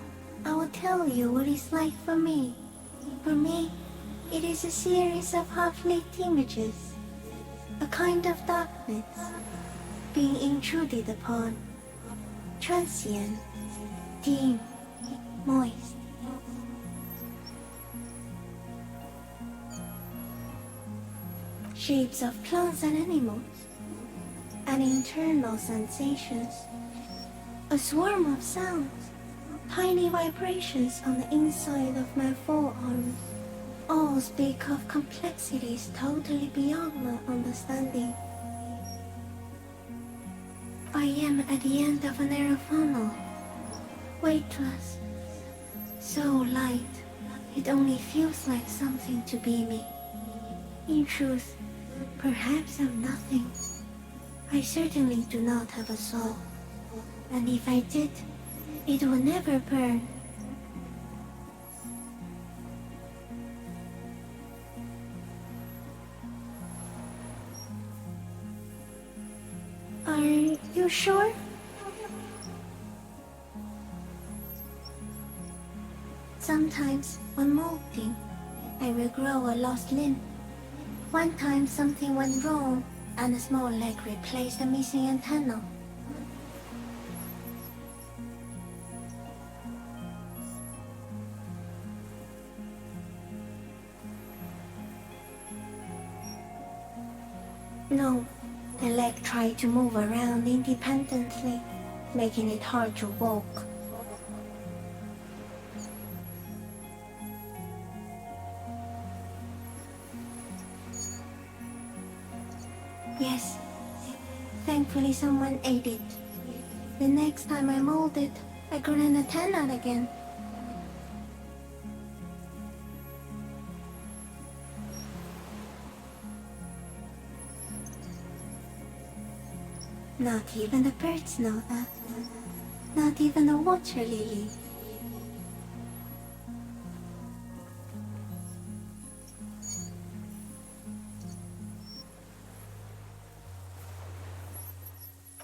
I will tell you what it's like for me. For me, it is a series of half-lit images, a kind of darkness, being intruded upon, transient, dim, moist. Shapes of plants and animals, and internal sensations, a swarm of sounds, tiny vibrations on the inside of my forearms. All speak of complexities totally beyond my understanding. I am at the end of a narrow funnel, weightless, so light, it only feels like something to be me. In truth, perhaps I'm nothing. I certainly do not have a soul, and if I did, it would never burn. Are you sure? Sometimes, when molting, I will grow a lost limb. One time something went wrong, and a small leg replaced a missing antenna. No, The leg tried to move around independently, making it hard to walk. Yes, thankfully someone ate it. The next time I mold it, I got an antenna again. Not even the birds know that. Not even the water lily.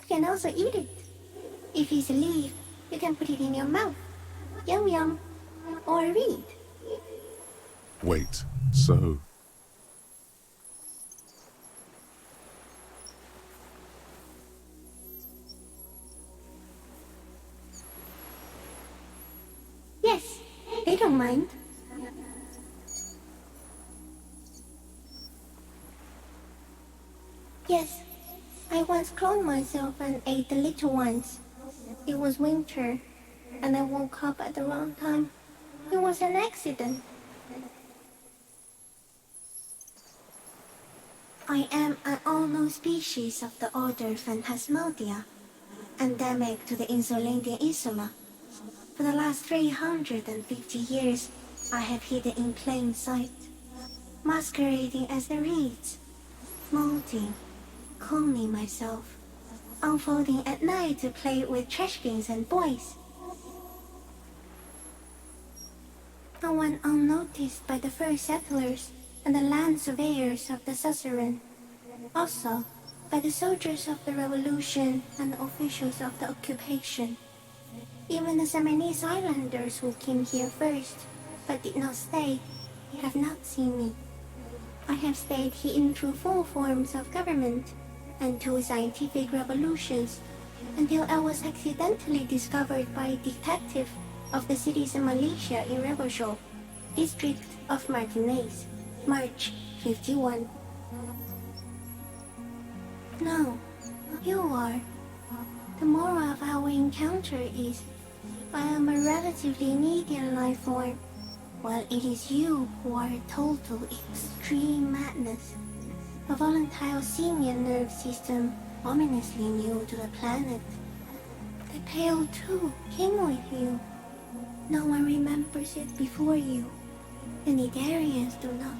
You can also eat it. If it's a leaf, you can put it in your mouth. Yum yum. Or read. Wait, so... Yes, they don't mind. Yes, I once cloned myself and ate the little ones. It was winter, and I woke up at the wrong time. It was an accident. I am an unknown species of the order Phantasmadia, endemic to the Insulandian Insula. For the last 350 years, I have hidden in plain sight, masquerading as the reeds, molding, cloning myself, unfolding at night to play with trash bins and boys. I went unnoticed by the first settlers and the land surveyors of the suzerain, also by the soldiers of the revolution and the officials of the occupation. Even the Samanese islanders who came here first, but did not stay, have not seen me. I have stayed hidden through 4 forms of government and 2 scientific revolutions, until I was accidentally discovered by a detective of the citizen militia in Rebelshaw, district of Martinez, March 51. No, you are. The moral of our encounter is, I am a relatively medium life form, while it is you who are total extreme madness. A volatile simian nerve system ominously new to the planet. The Pale too came with you. No one remembers it before you. The Nidarians do not.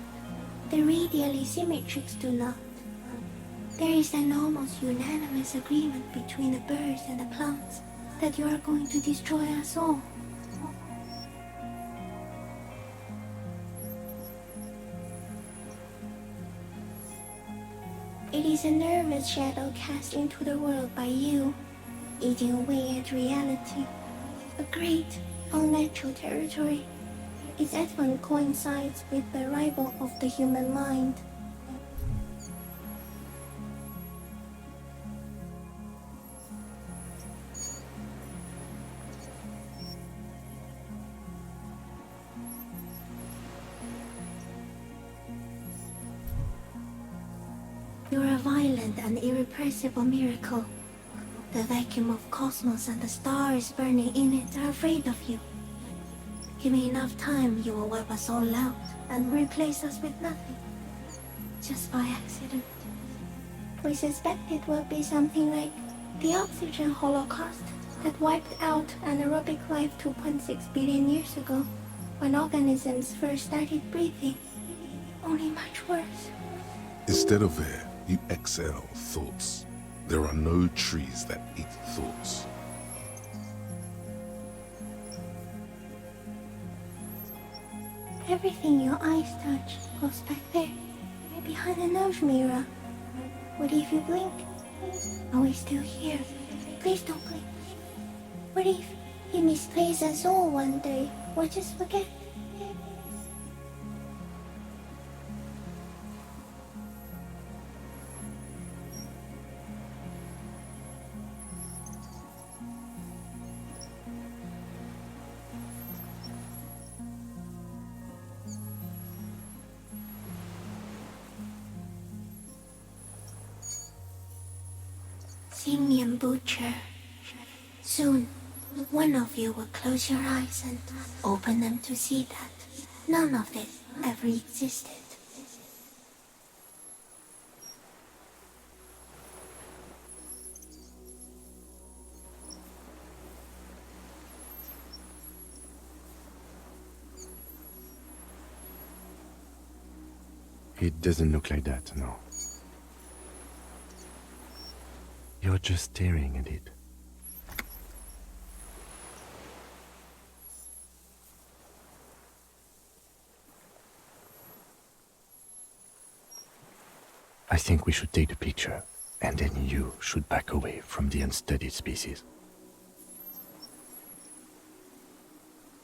The radially symmetrics do not. There is an almost unanimous agreement between the birds and the plants that you are going to destroy us all. It is a nervous shadow cast into the world by you, eating away at reality. A great, unnatural territory. Its advent coincides with the arrival of the human mind. You're a violent and irrepressible miracle. The vacuum of cosmos and the stars burning in it are afraid of you. Give me enough time, you will wipe us all out and replace us with nothing. Just by accident. We suspect it will be something like the oxygen holocaust that wiped out anaerobic life 2.6 billion years ago, when organisms first started breathing. Only much worse. Instead of air, you exhale thoughts. There are no trees that eat thoughts. Everything your eyes touch goes back there, behind the nose mirror. What if you blink? Are we still here? Please don't blink. What if you misplace us all one day, or just forget? Simian butcher. Soon, one of you will close your eyes and open them to see that none of it ever existed. It doesn't look like that, no. You're just staring at it. I think we should take the picture, and then you should back away from the unstudied species.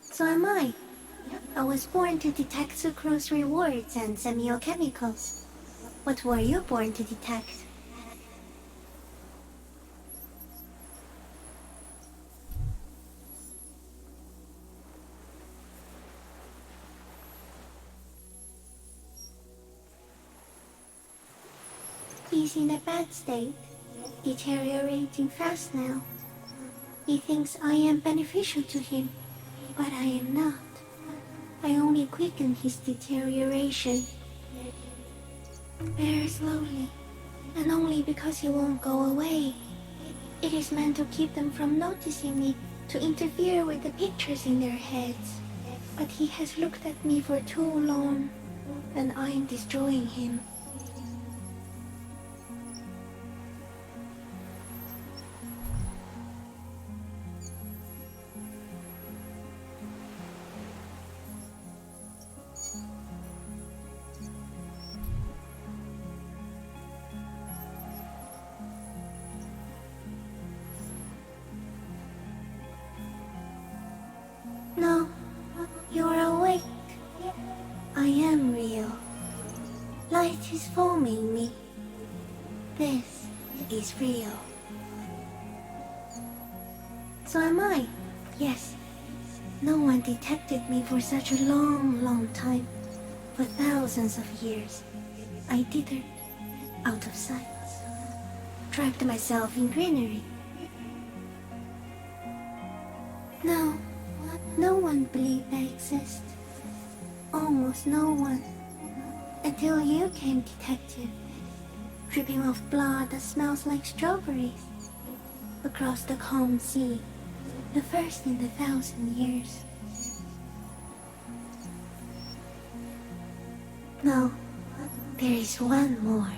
So am I. I was born to detect sucrose rewards and semiochemicals. What were you born to detect? He's in a bad state, deteriorating fast now. He thinks I am beneficial to him, but I am not. I only quicken his deterioration. Very slowly, and only because he won't go away. It is meant to keep them from noticing me, to interfere with the pictures in their heads. But he has looked at me for too long, and I am destroying him. No, you're awake. I am real. Light is forming me. This is real. So am I. Yes. No one detected me for such a long time. For thousands of years. I dithered out of sight. Trapped myself in greenery. No one believed I exist. Almost no one. Until you came, detective. Dripping off blood that smells like strawberries. Across the calm sea. The first in 1,000 years. No, there is one more.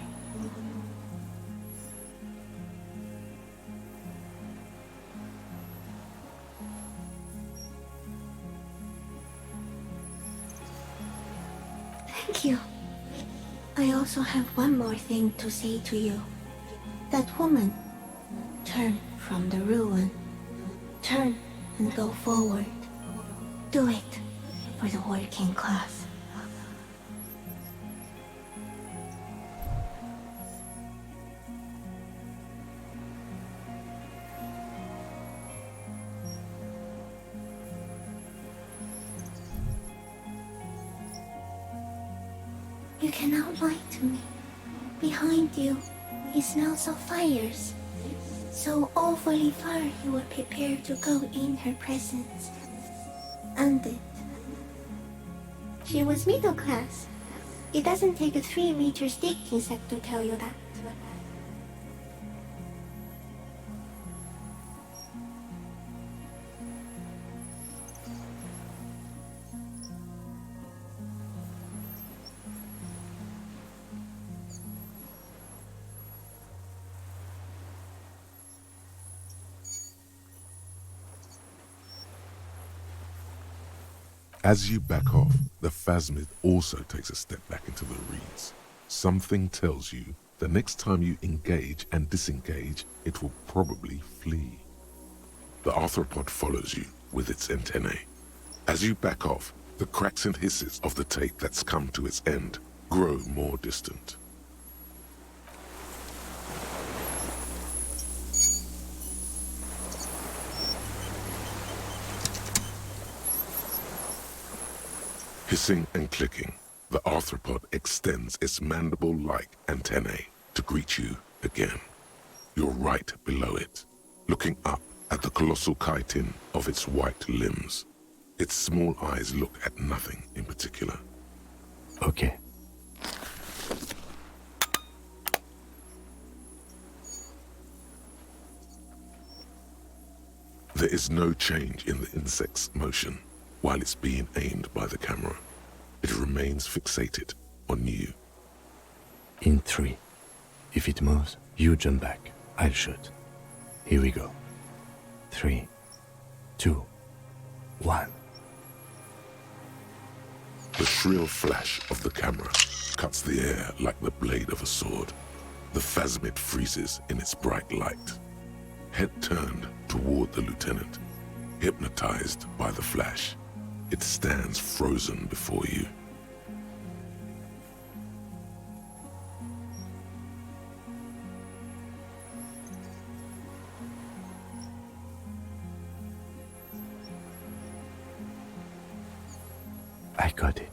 Thank you. I also have one more thing to say to you. That woman, turn from the ruin. Turn and go forward. Do it for the working class. You cannot lie to me. Behind you, it smells of fires. So awfully far you were prepared to go in her presence. And it. She was middle class. It doesn't take a 3-meter stick insect to tell you that. As you back off, the phasmid also takes a step back into the reeds. Something tells you the next time you engage and disengage, it will probably flee. The arthropod follows you with its antennae. As you back off, the cracks and hisses of the tape that's come to its end grow more distant. Hissing and clicking, the arthropod extends its mandible-like antennae to greet you again. You're right below it, looking up at the colossal chitin of its white limbs. Its small eyes look at nothing in particular. Okay. There is no change in the insect's motion while it's being aimed by the camera. It remains fixated on you. In 3. If it moves, you jump back. I'll shoot. Here we go. 3, 2, 1. The shrill flash of the camera cuts the air like the blade of a sword. The phasmid freezes in its bright light. Head turned toward the lieutenant, hypnotized by the flash. It stands frozen before you. I got it.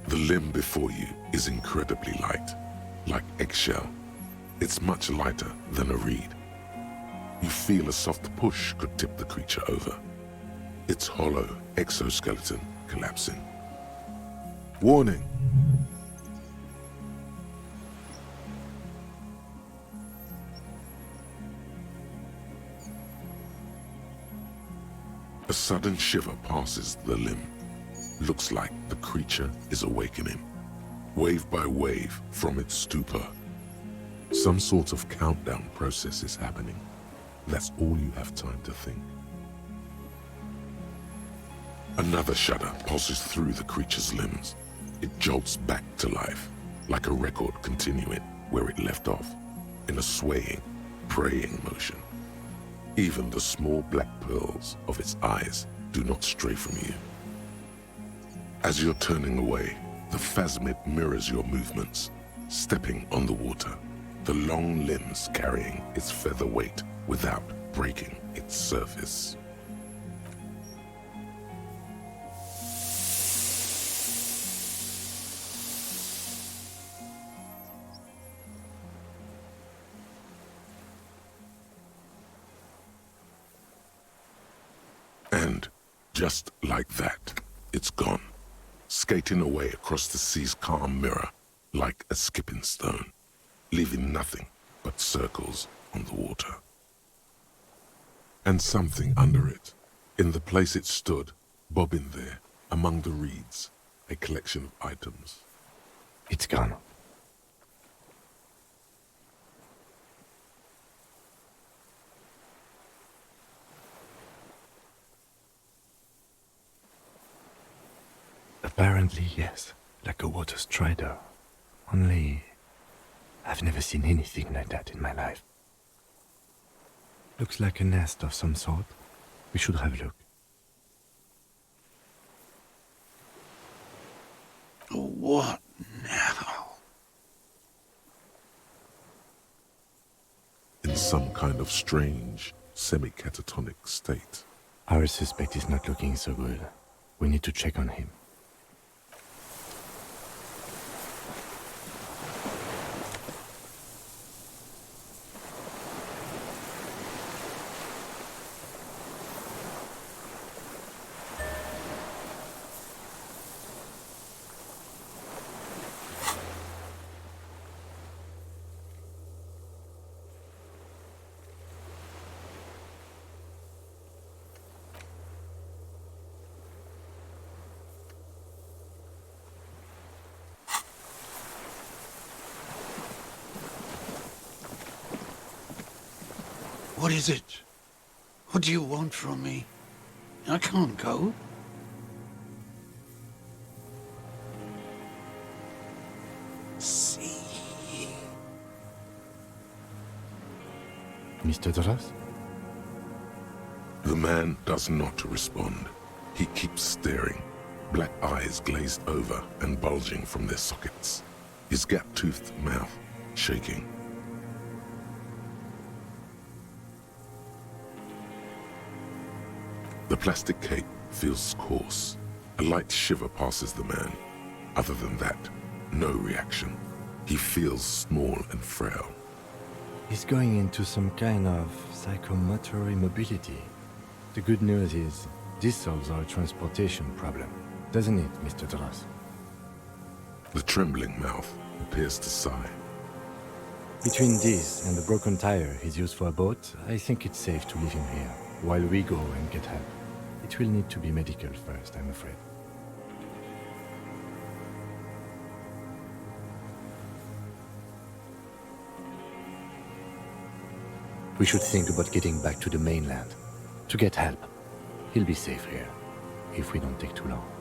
The limb before you is incredibly light, like eggshell. It's much lighter than a reed. You feel a soft push could tip the creature over. Its hollow exoskeleton collapsing. Warning! A sudden shiver passes the limb. Looks like the creature is awakening, wave by wave from its stupor. Some sort of countdown process is happening. That's all you have time to think. Another shudder pulses through the creature's limbs. It jolts back to life, like a record continuing where it left off, in a swaying, praying motion. Even the small black pearls of its eyes do not stray from you. As you're turning away, the phasmid mirrors your movements, stepping on the water, the long limbs carrying its feather weight without breaking its surface. And just like that, it's gone, skating away across the sea's calm mirror like a skipping stone, leaving nothing but circles on the water. And something under it, in the place it stood, bobbing there, among the reeds, a collection of items. It's gone. Apparently, yes, like a water strider. Only, I've never seen anything like that in my life. Looks like a nest of some sort. We should have a look. What now? In some kind of strange, semi-catatonic state. Our suspect is not looking so good. We need to check on him. What is it? What do you want from me? I can't go. See, Mr. Dras? The man does not respond. He keeps staring, black eyes glazed over and bulging from their sockets, his gap-toothed mouth shaking. The plastic cape feels coarse. A light shiver passes the man. Other than that, no reaction. He feels small and frail. He's going into some kind of psychomotor immobility. The good news is, this solves our transportation problem, doesn't it, Mr. Dras? The trembling mouth appears to sigh. Between this and the broken tire he's used for a boat, I think it's safe to leave him here, while we go and get help. It will need to be medical first, I'm afraid. We should think about getting back to the mainland, to get help. He'll be safe here, if we don't take too long.